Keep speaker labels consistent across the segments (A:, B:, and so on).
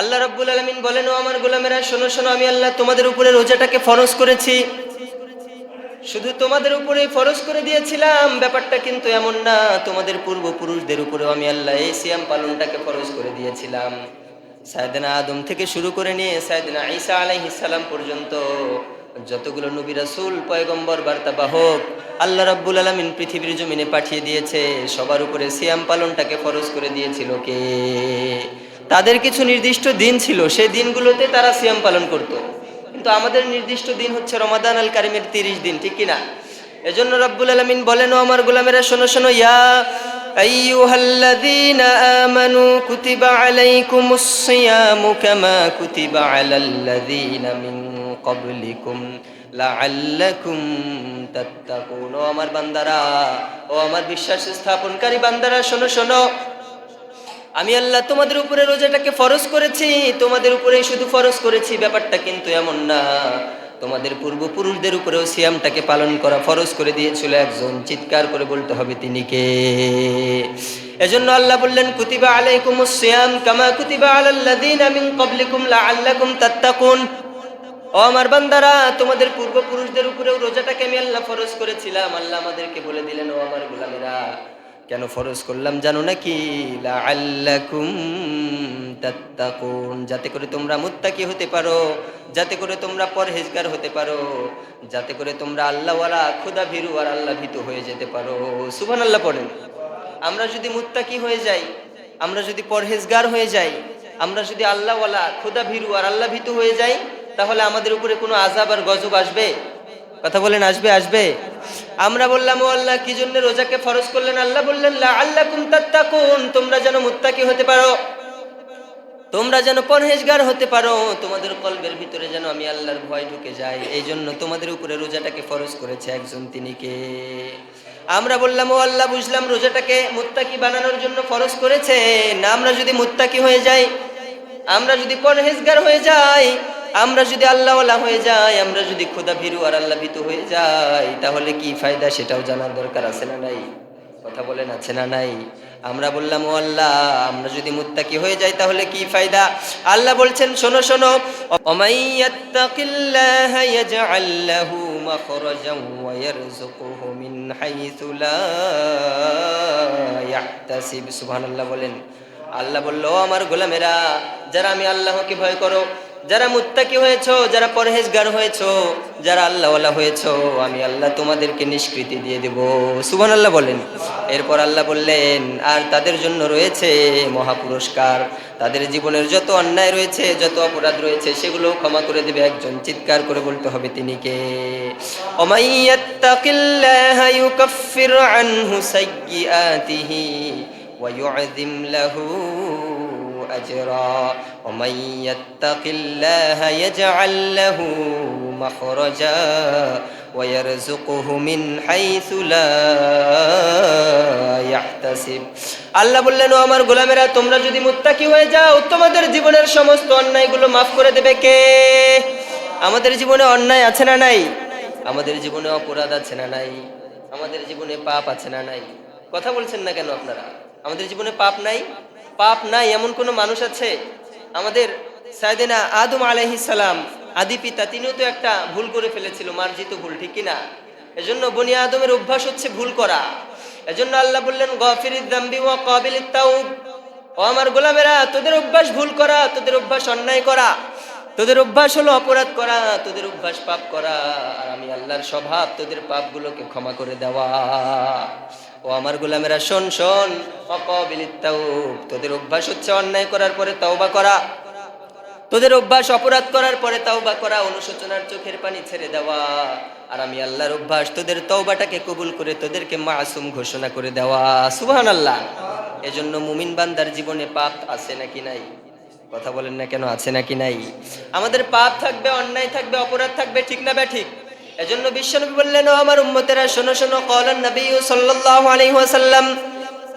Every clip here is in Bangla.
A: আল্লাহ রাব্বুল আলামিন বলেন, ও আমার গোলামেরা শোনো শোনো, আমি আল্লাহ তোমাদের উপরে রোজাটাকে ফরজ করেছি। শুধু তোমাদের উপরেই ফরজ করে দিয়েছিলাম ব্যাপারটা কিন্তু এমন না, তোমাদের পূর্বপুরুষদের উপরেও আমি আল্লাহ এই সিয়াম পালনটাকে ফরজ করে দিয়েছিলাম। সাইয়েদনা আদম থেকে শুরু করে নিয়ে সাইয়েদনা ঈসা আলাইহিস সালাম পর্যন্ত যতগুলো নবী রাসূল পয়গম্বর বার্তাবাহক আল্লাহ রাব্বুল আলামিন পৃথিবীর জমিনে পাঠিয়ে দিয়েছে, সবার উপরে সিয়াম পালনটাকে ফরজ করে দিয়েছিল কে? তাদের কিছু নির্দিষ্ট দিন ছিল, সেই দিনগুলোতে তারা সিয়াম পালন করত। কিন্তু আমাদের নির্দিষ্ট দিন হচ্ছে রমাদান আল কারিমের 30 দিন, ঠিক কিনা? এজন্য রাব্বুল আলামিন বলেন, ও আমার গোলামেরা শোনো শোনো, ইয়া আইয়ুহাল্লাযীনা আমানু কুতিবা আলাইকুমুস সিয়ামু কামা কুতিবা আলাল্লাযীনা মিন ক্বাবলিকুম লাআল্লাকুম তাত্তাকুন। ও আমার বান্দারা, ও আমার বিশ্বাস স্থাপনকারী বান্দারা, শোনো শোনো, আমি আল্লাহ তোমাদের উপরে রোজাটাকে ফরজ করেছি। তোমাদের উপরেই শুধু ফরজ করেছি ব্যাপারটা কিন্তু এমন না, তোমাদের পূর্বপুরুষদের উপরেও সিয়ামটাকে পালন করা ফরজ করে দিয়েছিল একজন। চিৎকার করে বলতে হবে তিনি কে? এজন্য আল্লাহ বললেন, কুতিবা আলাইকুমুস সিয়াম কামা কুতিবা আলাল্লাযীনা মিন ক্বাবলিকুম লাআল্লাকুম তাত্তাকুন। ও আমার বান্দারা, তোমাদের পূর্বপুরুষদের উপরেও রোজাটাকে আমি আল্লাহ ফরজ করেছিলাম। আল্লাহ আমাদেরকে বলে দিলেন, ও আমার গোলামেরা, কেন ফরজ করলাম জানো নাকি? লাআল্লাকুম তাত্তাকুন, যাতে করে তোমরা মুত্তাকি হতে পারো, যাতে করে তোমরা পরহেজগার হতে পারো, যাতে করে তোমরা আল্লাহওয়ালা খোদা ভীরু আর আল্লাহ ভীতু হয়ে যেতে পারো। সুবহানাল্লাহ পড়েন। আমরা যদি মুত্তাকি হয়ে যাই, আমরা যদি পরহেজগার হয়ে যাই, আমরা যদি আল্লাহওয়ালা খোদা ভীরু আর আল্লাহ ভীতু হয়ে যাই, তাহলে আমাদের উপরে কোনো আযাব আর গজব আসবে? কথা বলেন, আসবে? আসবে। আমরা বললাম, ও আল্লাহ কি জন্য রোজাকে ফরজ করলেন? আল্লাহ বললেন, লাআল্লাকুম তাত্তাকুন, তোমরা যেন মুত্তাকি হতে পারো, তোমরা যেন পরহেজগার হতে পারো, তোমাদের কলবের ভিতরে যেন আমি আল্লাহর ভয় ঢুকে যায়, এই জন্য তোমাদের উপরে রোজাটাকে ফরজ করেছে একজন, তিনি কে? আমরা বললাম, ও আল্লাহ বুঝলাম রোজাটাকে মুত্তাকি বানানোর জন্য ফরজ করেছে না। আমরা যদি মুত্তাকি হয়ে যাই, আমরা যদি পরহেজগার হয়ে যাই, আমরা যদি আল্লাহওয়ালা হয়ে যাই, আমরা যদি খোদা ভীরু আর আল্লাহ ভীতু হয়ে যাই, তাহলে কি ফায়দা সেটাও জানার দরকার আছে না নাই? কথা বলেন, আছে না নাই? আমরা বললাম, ও আল্লাহ আমরা যদি মুত্তাকি হয়ে যাই তাহলে কি ফায়দা? আল্লাহ বলছেন, শোনো শোনো, ওমাইয়াত্তাকিল্লাহা ইয়াজআল লাহু মাখরাজান ওয়া ইয়ারযুকুহু মিন হাইসু লা ইয়াহতাসিব। সুবহানাল্লাহ বলেন। আল্লাহ বলল, ও আমার গোলামেরা, যারা আমি আল্লাহকে ভয় করো, যারা মুত্তাকি হয়েছো, যারা পরহেজগার হয়েছো, যারা আল্লাহওয়ালা হয়েছো, আমি আল্লাহ তোমাদেরকে নিষ্কৃতি দিয়ে দেব। সুবহানাল্লাহ বলেন। এরপর আল্লাহ বললেন, আর তাদের জন্য রয়েছে মহা পুরস্কার। তাদের জীবনের যত অন্যায় রয়েছে, যত অপরাধ রয়েছে, সেগুলো ক্ষমা করে দেবে একজন। চিৎকার করে বলতে হবে তিনি কে? ওমাইয়াত্তাকিল্লাহা ইউকাফির আনহু সাইয়্যাতিহি ওয়া ইউযিম লাহু আজরা ওমান ইয়াত্তাকিল্লাহা ইয়াজআল লাহু মাখরাজা ওয়া ইয়ারযুকুহু মিন হাইসু লা ইয়াহতাসিব। আল্লাহ বললেন, ও আমার গোলামেরা, তোমরা যদি মুত্তাকি হয়ে যাও, তোমাদের জীবনের সমস্ত অন্যায়গুলো মাফ করে দেবে কে? আমাদের জীবনে অন্যায় আছে না নাই? আমাদের জীবনে অপরাধ আছে না নাই? আমাদের জীবনে পাপ আছে না নাই? কথা বলছেন না কেন আপনারা? আমাদের জীবনে পাপ নাই? পাপ নাই এমন কোন মানুষ আছে? আমাদের সাইয়েদনা আদম আলাইহিস সালাম, আদি পিতা, তিনিও তো একটা ভুল করে ফেলেছিল, মার্জিত ভুল, ঠিক কিনা? এজন্য বনি আদমের অভ্যাস হচ্ছে ভুল করা। এজন্য আল্লাহ বললেন, গাফিরিদ যামবি ওয়া কাবিলিত তাওব। ও আমার গোলামেরা, তোদের অভ্যাস ভুল করা, তোদের অভ্যাস অন্যায় করা, তোদের অভ্যাস হলো অপরাধ করা, তোদের অভ্যাস পাপ করা, আর আমি আল্লাহর স্বভাব তোদের পাপগুলোকে ক্ষমা করে দেওয়া। ও আমার গোলামেরা, শোন শোন, অকাবিলিত তাওব, তোদের অভ্যাস হচ্ছে অন্যায় করার পরে তওবা করা, তোদের অভ্যাস অপরাধ করার পরে তওবা করা, অনুশোচনার চোখের পানি ছেড়ে দেওয়া। আর আমি আল্লাহর অভ্যাস তোদের তওবাটাকে কবুল করে তোদেরকে মাসুম ঘোষণা করে দেওয়া। সুবহানাল্লাহ। এজন্য মুমিন বান্দার জীবনে পাপ আছে নাকি নাই? কথা বলেন না কেন, আছে নাকি নাই? আমাদের পাপ থাকবে, অন্যায় থাকবে, অপরাধ থাকবে, ঠিক না ঠিক? এজন্য বিশ্বনবী বললেন, ও আমার উম্মতেরা শোনো শোনো, ক্বালান নবী সাল্লাল্লাহু আলাইহি ওয়াসাল্লাম,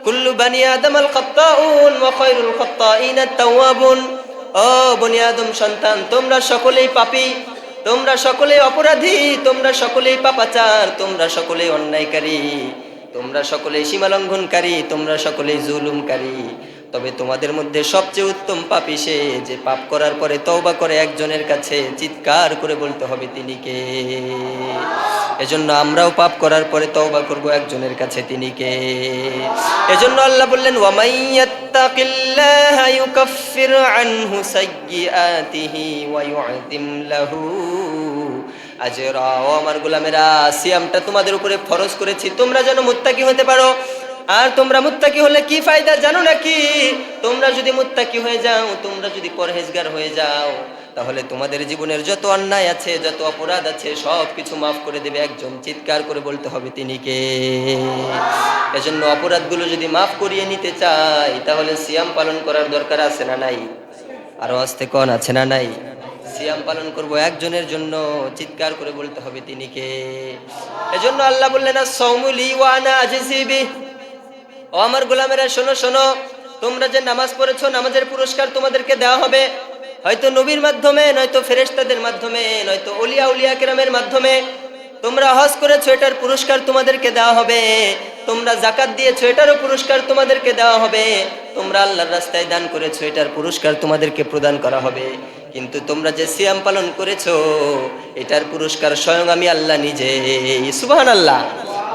A: কুল্লু বানি আদম আল খাত্তাউন ওয়া খায়রুল খাত্তাইন আত-তাওয়াবুন। ও বনি আদম সন্তান, তোমরা সকলেই পাপী, তোমরা সকলেই অপরাধী, তোমরা সকলেই পাপাচার, তোমরা সকলেই অন্যায়কারী, তোমরা সকলেই সীমালঙ্ঘনকারী, তোমরা সকলেই জুলুমকারী। তবে তোমাদের মধ্যে সবচেয়ে উত্তম পাপী সে যে পাপ করার পরে তওবা করে একজনের কাছে চিৎকার করে বলতে হবে তিনি কে। এজন্য আমরাও পাপ করার পরে তওবা করব একজনের কাছে তিনি কে। এজন্য আল্লাহ বললেন ওয়ামাইয়াত্তাকিল্লাহা ইউকাফির আনহু সাইয়্যাতিহি ওয়া ইউযিম লাহু আজরা। ও আমার গোলামেরা, সিয়ামটা তোমাদের উপরে ফরজ করেছি তোমরা যেন মুত্তাকি হতে পারো। আর তোমরা মুত্তাকি হলে কি ফায়দা জানো নাকি? তোমরা যদি মুত্তাকি হয়ে যাও, তোমরা যদি পরহেজগার হয়ে যাও, তাহলে তোমাদের জীবনের যত অন্যায় আছে, যত অপরাধ আছে, সব কিছু মাফ করে দেবে একজন। চিৎকার করে বলতে হবে তিনি কে। এজন্য অপরাধগুলো যদি মাফ করিয়ে নিতে চাই, তাহলে সিয়াম পালন করার দরকার আছে না নাই? আরো আস্তে কোন আছে না নাই? সিয়াম পালন করব একজনের জন্য, চিৎকার করে বলতে হবে তিনি কে। এজন্য আল্লাহ বললেন আস-সাওমু লি ওয়া আনা আজজি বিহি। ও আমার গোলামেরা, শোনো শোনো, তোমরা যে নামাজ পড়েছো, নামাজের পুরস্কার তোমাদেরকে দেওয়া হবে, হয়তো নবীর মাধ্যমে, নয়তো ফেরেশতাদের মাধ্যমে, নয়তো ওলিয়া উলিয়া কেরামের মাধ্যমে। তোমরা হজ করেছো, এটার পুরস্কার তোমাদেরকে দেওয়া হবে। তোমরা যাকাত দিয়েছো, এটারও পুরস্কার তোমাদেরকে দেওয়া হবে। তোমরা আল্লাহর রাস্তায় দান করেছো, এটার পুরস্কার তোমাদেরকে প্রদান করা হবে। কিন্তু তোমরা যে সিয়াম পালন করেছো, এটার পুরস্কার স্বয়ং আমি আল্লাহ নিজে। সুবহানাল্লাহ।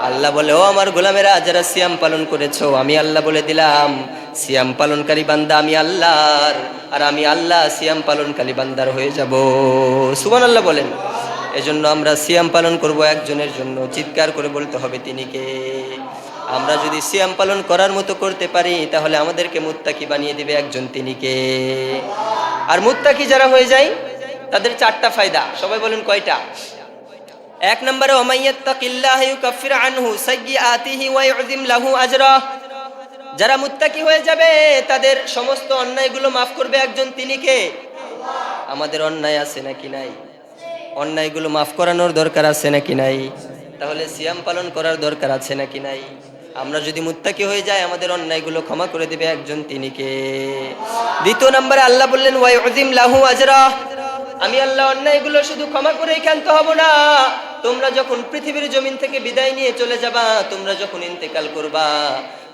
A: আল্লাহ বলে, ও আমার গোলামেরা, যারা সিয়াম পালন করেছো, আমি আল্লাহ বলে দিলাম সিয়াম পালনকারী বান্দা আমি আল্লাহর, আর আমি আল্লাহ সিয়াম পালনকারী বান্দার হয়ে যাব। সুবহানাল্লাহ বলেন। এজন্য আমরা সিয়াম পালন করব একজনের জন্য, চিৎকার করে বলতে হবে তিনি কে। আমরা যদি সিয়াম পালন করার মতো করতে পারি, তাহলে আমাদেরকে মুত্তাকি বানিয়ে দিবে একজন, তিনি কে। আর মুত্তাকি যারা হয়ে যায়, তাদের চারটা ফায়দা। সবাই বলেন কয়টা? এক নম্বরে ওয়ামাইয়াত্তাকিল্লাহা ইউকাফির আনহু সাইয়্যাতিহি ওয়া ইউযিম লাহু আজরা। যারা মুত্তাকি হয়ে যাবে, তাদের সমস্ত অন্যায়গুলো মাফ করবে একজন, তিনি কে? আমাদের অন্যায় আছে নাকি নাই? অন্যায়গুলো মাফ করানোর দরকার আছে নাকি নাই? তাহলে সিয়াম পালন করার দরকার আছে নাকি নাই? আমরা যদি মুত্তাকি হয়ে যাই, আমাদের অন্যায়গুলো ক্ষমা করে দিবে একজন, তিনি কে। দ্বিতীয় নম্বরে আল্লাহ বললেন ওয়া ইউযিম লাহু আজরা। আমি আল্লাহ অন্যায়গুলো শুধু ক্ষমা করেই ক্ষান্ত হব না, তোমরা যখন পৃথিবীর জমিন থেকে বিদায় নিয়ে চলে যাবা, তোমরা যখন ইন্তেকাল করবা,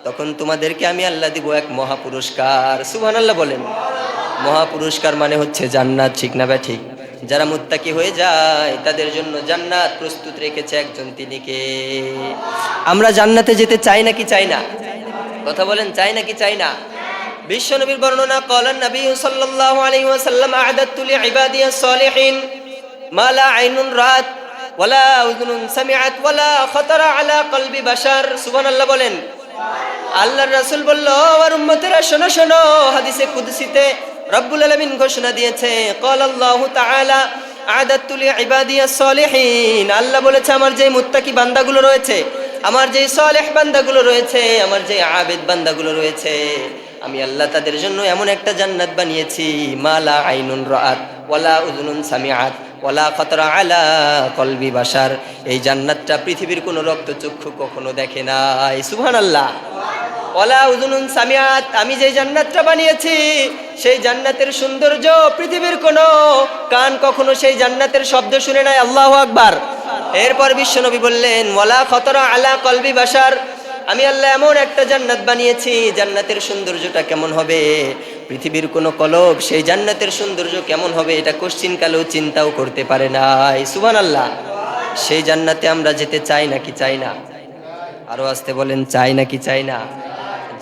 A: তখন তোমাদেরকে আমি আল্লাহ দিব এক মহা পুরস্কার। সুবহানাল্লাহ বলেন। মহা পুরস্কার মানে হচ্ছে জান্নাত, ঠিক না ঠিক? যারা মুত্তাকি হয়ে যায়, তাদের জন্য জান্নাত প্রস্তুত রেখেছে একজন, তিনি কে। আমরা জান্নাতে যেতে চাই নাকি চাই না? কথা বলেন, চাই নাকি চাই না? বিশ্বনবীর বর্ণনা, ক্বালান নবী সাল্লাল্লাহু আলাইহি ওয়াসাল্লাম আ'দাতু লিইবাদিয়াস সালিহিন মা লা আইনুন রাত ওয়ালা উযুনুন সামিআত ওয়ালা খাতারা আলা কলবি বাশার। সুবহানাল্লাহ বলেন। আল্লাহর রাসূল বলল, আমার উম্মতেরা শোনো শোনো, হাদিসে কুদসিতে রব্বুল আলামিন ঘোষণা দিয়েছে, ক্বালাল্লাহু তাআলা আ'দাতু লিইবাদিয়াস সালিহিন। আল্লাহ বলেছে, আমার যে মুত্তাকি বান্দাগুলো রয়েছে, আমার যে সালেহ বান্দাগুলো রয়েছে, আমার যে আবেদ বান্দাগুলো রয়েছে, আমি আল্লাহ তাদের জন্য এমন একটা জান্নাত বানিয়েছি, মালা আইনুন রাআত ওয়ালা উযুনুন সামিআত ওয়ালা খাতারা আলা কলবি বাশার। এই জান্নাতটা পৃথিবীর কোনো রক্তচক্ষু কখনো দেখে নাই। সুবহানাল্লাহ। ওয়ালা উযুনুন সামিআত, আমি যে জান্নাতটা বানিয়েছি, সেই জান্নাতের সৌন্দর্য পৃথিবীর কোনো কান কখনো সেই জান্নাতের শব্দ শুনে নাই। আল্লাহু আকবার। এরপর বিশ্বনবী বললেন, ওয়ালা খাতারা আলা কলবি বাশার, আমি আল্লাহ এমন একটা জান্নাত বানিয়েছি, জান্নাতের সৌন্দর্যটা কেমন হবে, পৃথিবীর কোনো কলব সেই জান্নাতের সৌন্দর্য কেমন হবে এটা কোশ্চিন কালেও চিন্তাও করতে পারে নাই। সুবহানাল্লাহ। সেই জান্নাতে আমরা যেতে চাই নাকি চাই না? আরো আসতে বলেন, চাই নাকি চাই না?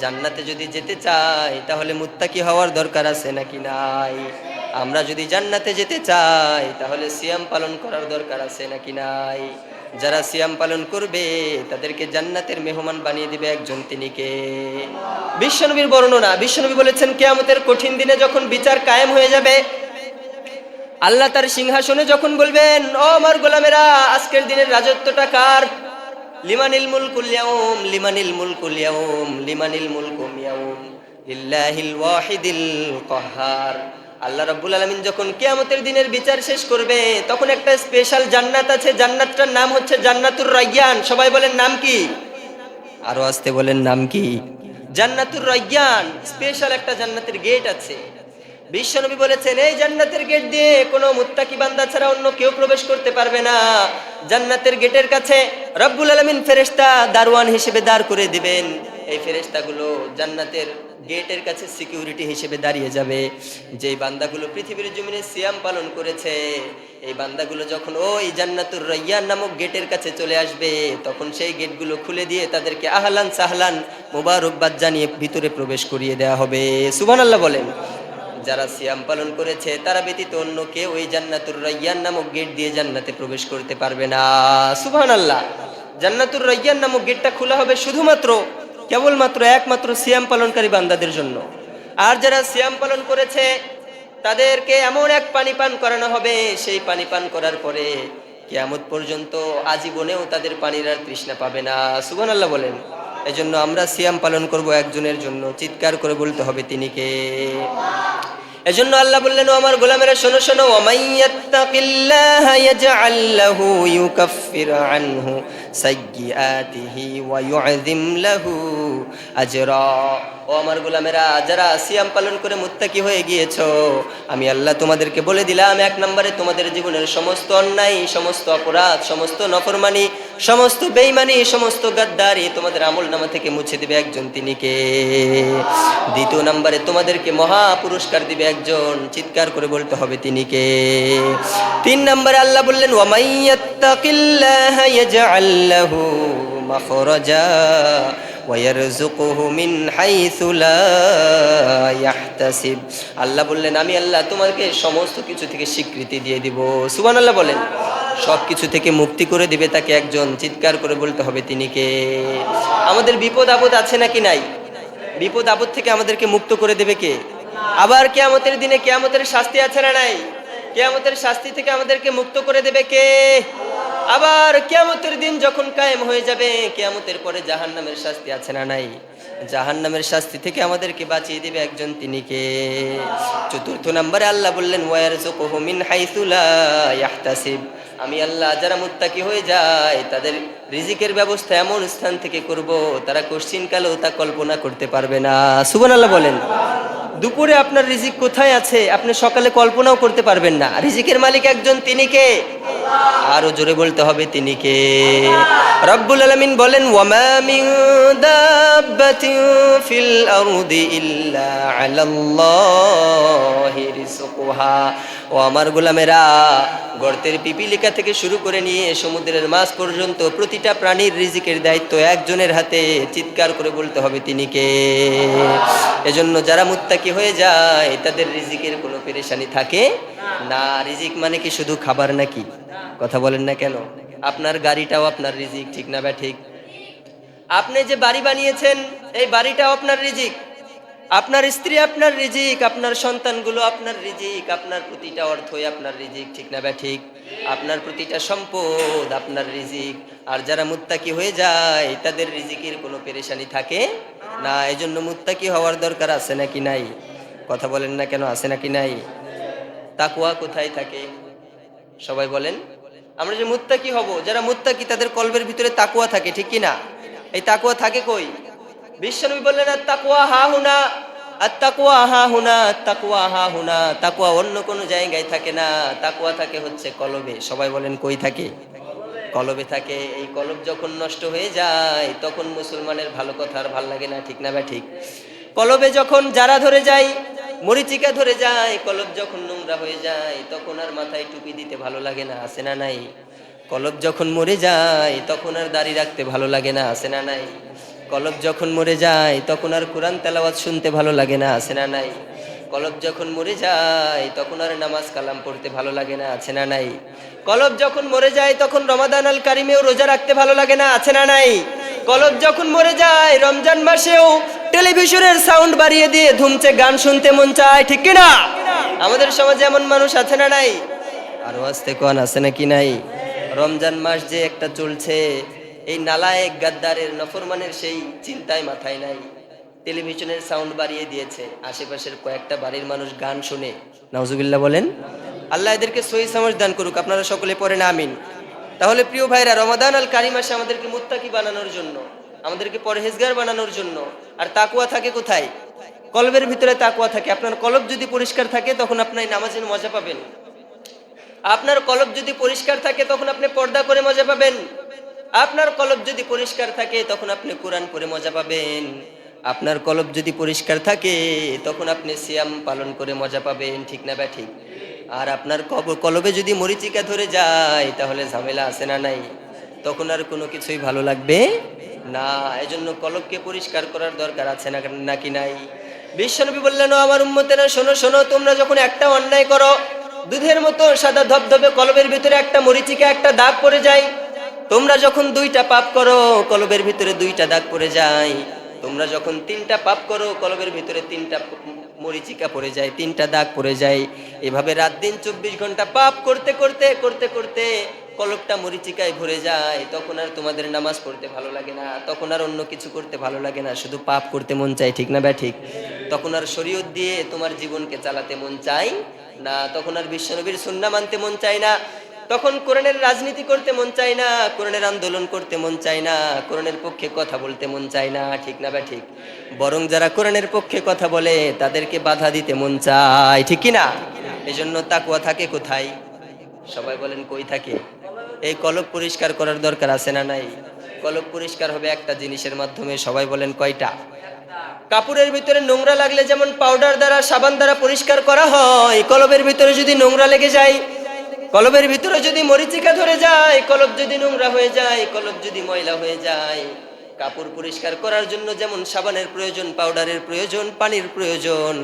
A: জান্নাতে যদি যেতে চাই, তাহলে মুত্তাকি হওয়ার দরকার আছে নাকি নাই? আমরা যদি জান্নাতে যেতে চাই, তাহলে সিয়াম পালন করার দরকার আছে নাকি নাই? যারা সিয়াম পালন করবে, তাদেরকে জান্নাতের মেহমান বানিয়ে দিবে একজন, তিনি কে? বিশ্বনবীর বর্ণনা। বিশ্বনবী বলেছেন, কিয়ামতের কঠিন দিনে যখন বিচার কায়েম হয়ে যাবে, আল্লাহ তার সিংহাসনে যখন বলবেন, ও আমার গোলামেরা, আজকের দিনের রাজত্বটা কার? লিমানিল মুলকুল ইয়াউম লিমানিল মুলকুল ইয়াউম লিমানিল মুলকুল ইয়াউম লিল্লাহিল ওয়াহিদিল কাহ্হার। আল্লাহ রাব্বুল আলামিন যখন কিয়ামতের দিনের বিচার শেষ করবে, তখন একটা স্পেশাল জান্নাত আছে, জান্নাতটার নাম হচ্ছে জান্নাতুর রায়্যান। সবাই বলেন নাম কি? আরো আসতে বলেন নাম কি? জান্নাতুর রায়্যান। স্পেশাল একটা জান্নাতের গেট আছে। বিশ্বনবী বলেছেন, এই জান্নাতের গেট দিয়ে কোনো মুত্তাকি বান্দা ছাড়া অন্য কেউ প্রবেশ করতে পারবে না। জান্নাতের গেটের কাছে রব্বুল আলামিন ফেরেশতা দারওয়ান হিসেবে দাঁড় করে দিবেন। এই ফেরেশতাগুলো জান্নাতের গেটের কাছে সিকিউরিটি হিসেবে দাঁড়িয়ে যাবে। যেই বান্দাগুলো পৃথিবীর জমিনে সিয়াম পালন করেছে, এই বান্দাগুলো যখন ওই জান্নাতুর রায়্যান নামক গেটের কাছে চলে আসবে, তখন সেই গেটগুলো খুলে দিয়ে তাদেরকে আহলান সাহলান মোবারকবাদ জানিয়ে ভিতরে প্রবেশ করিয়ে দেওয়া হবে। সুবহানাল্লাহ বলেন। যারা সিয়াম পালন করেছে তারা ব্যতীত অন্য কেউ ওই জান্নাতুর রায়্যান নামক গেট দিয়ে জান্নাতে প্রবেশ করতে পারবে না। সুবহানাল্লাহ। জান্নাতুর রায়্যান নামক গেটটা খোলা হবে শুধুমাত্র কেবলমাত্র একমাত্র সিয়াম পালনকারী বান্দাদের জন্য। আর যারা সিয়াম পালন করেছে তাদেরকে এমন এক পানি পান করানো হবে, সেই পানি পান করার পরে কিয়ামত পর্যন্ত আজীবনেও তাদের পানির আর তৃষ্ণা পাবে না। সুবহানাল্লাহ বলেন। এজন্য আমরা সিয়াম পালন করব একজনের জন্য, চিৎকার করে বলতে হবে তিনি কে। এজন্য আল্লাহ বললেন, ও আমার গোলামেরা শোনো শোনো, ওয়ামাইয়াত্তাকিল্লাহা ইয়াজআল লাহু ইউকাফির আনহু সাইয়্যাতিহি ওয়া ইউযিম লাহু আজরা। ও আমার গোলামেরা, যারা সিয়াম পালন করে মুত্তাকি হয়ে গিয়েছো, আমি আল্লাহ তোমাদেরকে বলে দিলাম, এক নম্বরে তোমাদের জীবনের সমস্ত অন্যায়, সমস্ত অপরাধ, সমস্ত নফরমানি, সমস্ত বেঈমানি, সমস্ত গাদ্দারি তোমাদের আমলনামা থেকে মুছে দিবে একজন, তিনি কে। দ্বিতীয় নম্বরে তোমাদেরকে মহা পুরস্কার দিবে একজন, চিৎকার করে বলতে হবে তিনি কে। তিন নম্বরে আল্লাহ বললেন, ওয়ামাইয়াত্তাকিল্লাহা ইয়াজআল লাহু মাখরাজা ওয়ারযুকুহু মিন হাইসু লা ইয়াহতাসিব। আল্লাহ বললেন, আমি আল্লাহ তোমাকে সমস্ত কিছু থেকে স্বীকৃতি দিয়ে দিব। সুবহানাল্লাহ বলেন। সব কিছু থেকে মুক্তি করে দিবে তাকে একজন, চিৎকার করে বলতে হবে তিনি কে। আমাদের বিপদ আপদ আছে নাকি নাই? বিপদ আপদ থেকে আমাদেরকে মুক্ত করে দেবে কে? আবার কিয়ামতের দিনে কিয়ামতের শাস্তি আছে না নাই? কিয়ামতের শাস্তি থেকে আমাদেরকে মুক্ত করে দেবে কে? আবার কিয়ামতের দিন যখন কায়েম হয়ে যাবে, কিয়ামতের পরে জাহান্নামের শাস্তি আছে না নাই? জাহান্নামের শাস্তি থেকে আমাদেরকে বাঁচিয়ে দিবে একজন, তিনি কে। চতুর্থ নম্বরে আল্লাহ বললেন, ওয়ারযুকুহু মিন হাইসু লা ইয়াহতাসিব। আমি আল্লাহ যারা মুত্তাকি হয়ে যায় তাদের রিজিকের ব্যবস্থা এমন স্থান থেকে করব, তারা কোশ্চিনকালেও তা কল্পনা করতে পারবে না। সুবহানাল্লাহ বলেন। দুপুরে আপনার রিজিক কোথায় আছে আপনি সকালে কল্পনাও করতে পারবেন না। রিজিকের মালিক একজন, তিনি কে? আরো জোরে বলতে হবে তিনি কে। রব্বুল আলামিন বলেন, ওয়ামা মিন দাব্বাতিন ফিল আরদি ইল্লা আলাল্লাহি রিজকুহা। ও আমার গোলামেরা, গর্তের পিপিলিকা থেকে শুরু করে নিয়ে সমুদ্রের মাছ পর্যন্ত প্রতিটা প্রাণীর রিজিকের দায়িত্ব একজনের হাতে, চিৎকার করে বলতে হবে তিনি কে। এজন্য যারা মুত্তাকি হয়ে যায় তাদের রিজিকের কোনো পেরেশানি থাকে না। রিজিক মানে কি শুধু খাবার নাকি? কথা বলেন না কেন? আপনার গাড়িটাও আপনার রিজিক, ঠিক না বা ঠিক? আপনি যে বাড়ি বানিয়েছেন এই বাড়িটাও আপনার রিজিক, আপনার স্ত্রী আপনার রিজিক, আপনার সন্তানগুলো আপনার রিজিক, আপনার প্রতিটা অর্থই আপনার রিজিক, ঠিক না বা ঠিক? আপনার প্রতিটা সম্পদ আপনার রিজিক। আর যারা মুত্তাকি হয়ে যায় তাদের রিজিকের কোনো পেরেশানি থাকে না। এজন্য মুত্তাকি হওয়ার দরকার আছে নাকি নাই? কথা বলেন না কেন? আছে নাকি নাই? তাকওয়া কোথায় থাকে সবাই বলেন? আমরা যে মুত্তাকি হব, যারা মুত্তাকি তাদের কলবের ভিতরে তাকওয়া থাকে, ঠিক কি না? এই তাকওয়া থাকে কই? বিশ্বনবী বললেন, আত-তাকওয়া হা হুনা, আত-তাকওয়া হা হুনা, আত-তাকওয়া হা হুনা। তাকওয়া অন্য কোনো জায়গায় থাকে না, তাকওয়া থাকে হচ্ছে কলবে। সবাই বলেন, কই থাকে? কলবে থাকে। এই কলব যখন নষ্ট হয়ে যায় তখন মুসলমানের ভালো কথা আর ভাল লাগে না, ঠিক না বা ঠিক? কলবে যখন জারা ধরে যায়, মরিচিকা ধরে যায়, কলব যখন নোংরা হয়ে যায় তখন আর মাথায় টুপি দিতে ভালো লাগে না, আছে না নাই? কলব যখন মরে যায় তখন আর দাড়ি রাখতে ভালো লাগে না, আছে না নাই? কলব যখন মরে যায় তখন আর কোরআন তেলাওয়াত শুনতে ভালো লাগে না, আছে না নাই? কলব যখন মরে যায় তখন আর নামাজ কালাম পড়তে ভালো লাগে না, আছে না নাই? কলব যখন মরে যায় তখন রমাদান আল কারিমেও রোজা রাখতে ভালো লাগে না, আছে না নাই? কলব যখন মরে যায় রমজান মাসেও টেলিভিশনের সাউন্ড বাড়িয়ে দিয়ে ধুমচে গান শুনতে মন চায়, ঠিক কি না? আমাদের সমাজে এমন মানুষ আছে না নাই? আরো আসতে কোন আছে নাকি নাই? রমজান মাস যে একটা চলছে, এই নালায়েক গাদ্দারের নফরমানের সেই চিন্তায় মাথায় নাই। টেলিভিশনের সাউন্ড বাড়িয়ে দিয়েছে, আশেপাশের কয়েকটা বাড়ির মানুষ গান শুনে। নাউজুবিল্লাহ বলেন। আল্লাহ এদেরকে সহি সমঝ দান করুক। আপনারা সকলে পড়েন আমিন। তাহলে প্রিয় ভাইরা, রমাদান আল কারিম মাসে আমাদেরকে মুত্তাকি বানানোর জন্য, আমাদেরকে পরহেজগার বানানোর জন্য। আর তাকওয়া থাকে কোথায়? কলবের ভিতরে তাকওয়া থাকে। আপনার কলব যদি পরিষ্কার থাকে তখন আপনি নামাজের মজা পাবেন। আপনার কলব যদি পরিষ্কার থাকে তখন আপনি পর্দা করে মজা পাবেন। আপনার কলব যদি পরিষ্কার থাকে তখন আপনি কোরআন পড়ে মজা পাবেন। আপনার কলব যদি পরিষ্কার থাকে তখন আপনি সিয়াম পালন করে মজা পাবেন, ঠিক না ঠিক? আর আপনার কলবে যদি মরিচিকা ধরে যায় তাহলে ঝামেলা আছে না নাই? তখন আর কোনো কিছুই ভালো লাগবে না। এজন্য কলবকে পরিষ্কার করার দরকার আছে না নাকি নাই? বিশ্বনবী বললেন, ও আমার উম্মতেরা শোনো শোনো, তোমরা যখন একটা অন্যায় করো, দুধের মতো সাদা ধবধবে কলবের ভিতরে একটা মরিচিকা, একটা দাগ পড়ে যায়। তোমরা যখন দুইটা পাপ করো কলবের ভিতরে দুইটা দাগ পড়ে যায়। তোমরা যখন তিনটা পাপ করো কলবের ভিতরে তিনটা মরিচিকা পড়ে যায়, তিনটা দাগ পড়ে যায়। এভাবে রাত দিন 24 ঘন্টা পাপ করতে করতে করতে করতে কলবটা মরিচিকায় ভরে যায়। তখন আর তোমাদের নামাজ পড়তে ভালো লাগে না, তখন আর অন্য কিছু করতে ভালো লাগে না, শুধু পাপ করতে মন চায়, ঠিক না ঠিক? তখন আর শরীয়ত দিয়ে তোমার জীবনকে চালাতে মন চায় না, তখন আর বিশ্বনবীর সুন্নাহ মানতে মন চায় না, তখন কোরআনের রাজনীতি করতে মন চায় না, কোরআনের আন্দোলন করতে মন চায় না, কোরআনের পক্ষে কথা বলতে মন চায় না, ঠিক না ঠিক? বরং যারা কোরআনের পক্ষে কথা বলে তাদেরকে বাধা দিতে মন চায়, ঠিক কি না? এজন্য তাকওয়া থাকে কোথায়? সবাই বলেন কই থাকে? এই কলব পরিষ্কার করার দরকার আছে না নাই? কলব পরিষ্কার হবে একটা জিনিসের মাধ্যমে, সবাই বলেন কয়টা? কাপড়ের ভিতরে নোংরা লাগলে যেমন পাউডার দ্বারা, সাবান দ্বারা পরিষ্কার করা হয়, কলবের ভিতরে যদি নোংরা লেগে যায়, কলবের ভিতরে যদি মরিচিকা ধরে যায়, কলব যদি নোংরা হয়ে যায়, কলব যদি ময়লা হয়ে যায়, কাপড় পরিষ্কার করার জন্য যেমন সাবানের প্রয়োজন, পাউডারের প্রয়োজন, পানির প্রয়োজন,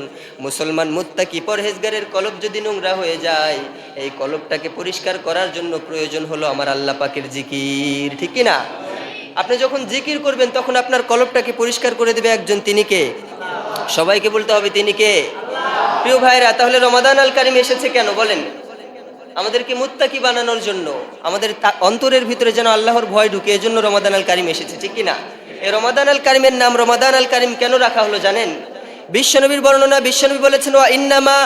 A: মুসলমান মুত্তাকি পরহেজগারের কলব যদি নোংরা হয়ে যায়, এই কলবটাকে পরিষ্কার করার জন্য প্রয়োজন হলো আমার আল্লাহ পাকের জিকির, ঠিক কি না? আপনি যখন জিকির করবেন তখন আপনার কলবটাকে পরিষ্কার করে দেবে একজন, তিনি কে? সবাইকে বলতে হবে তিনি কে? প্রিয় ভাইরা, তাহলে রমাদান আল কারিম এসেছে কেন বলেন? আমাদেরকে মুত্তাকি বানানোর জন্য, আমাদের অন্তরের ভিতরে যেন আল্লাহর ভয় ঢুকে, এজন্য রমাদান আল কারিম এসেছে, ঠিক কি না? এই রমাদান আল কারিমের নাম রমাদান আল কারিম কেন রাখা হলো জানেন? বিশ্বনবীর বর্ণনা, বিশ্বনবী বলেছেন, ওয়া ইন্নামা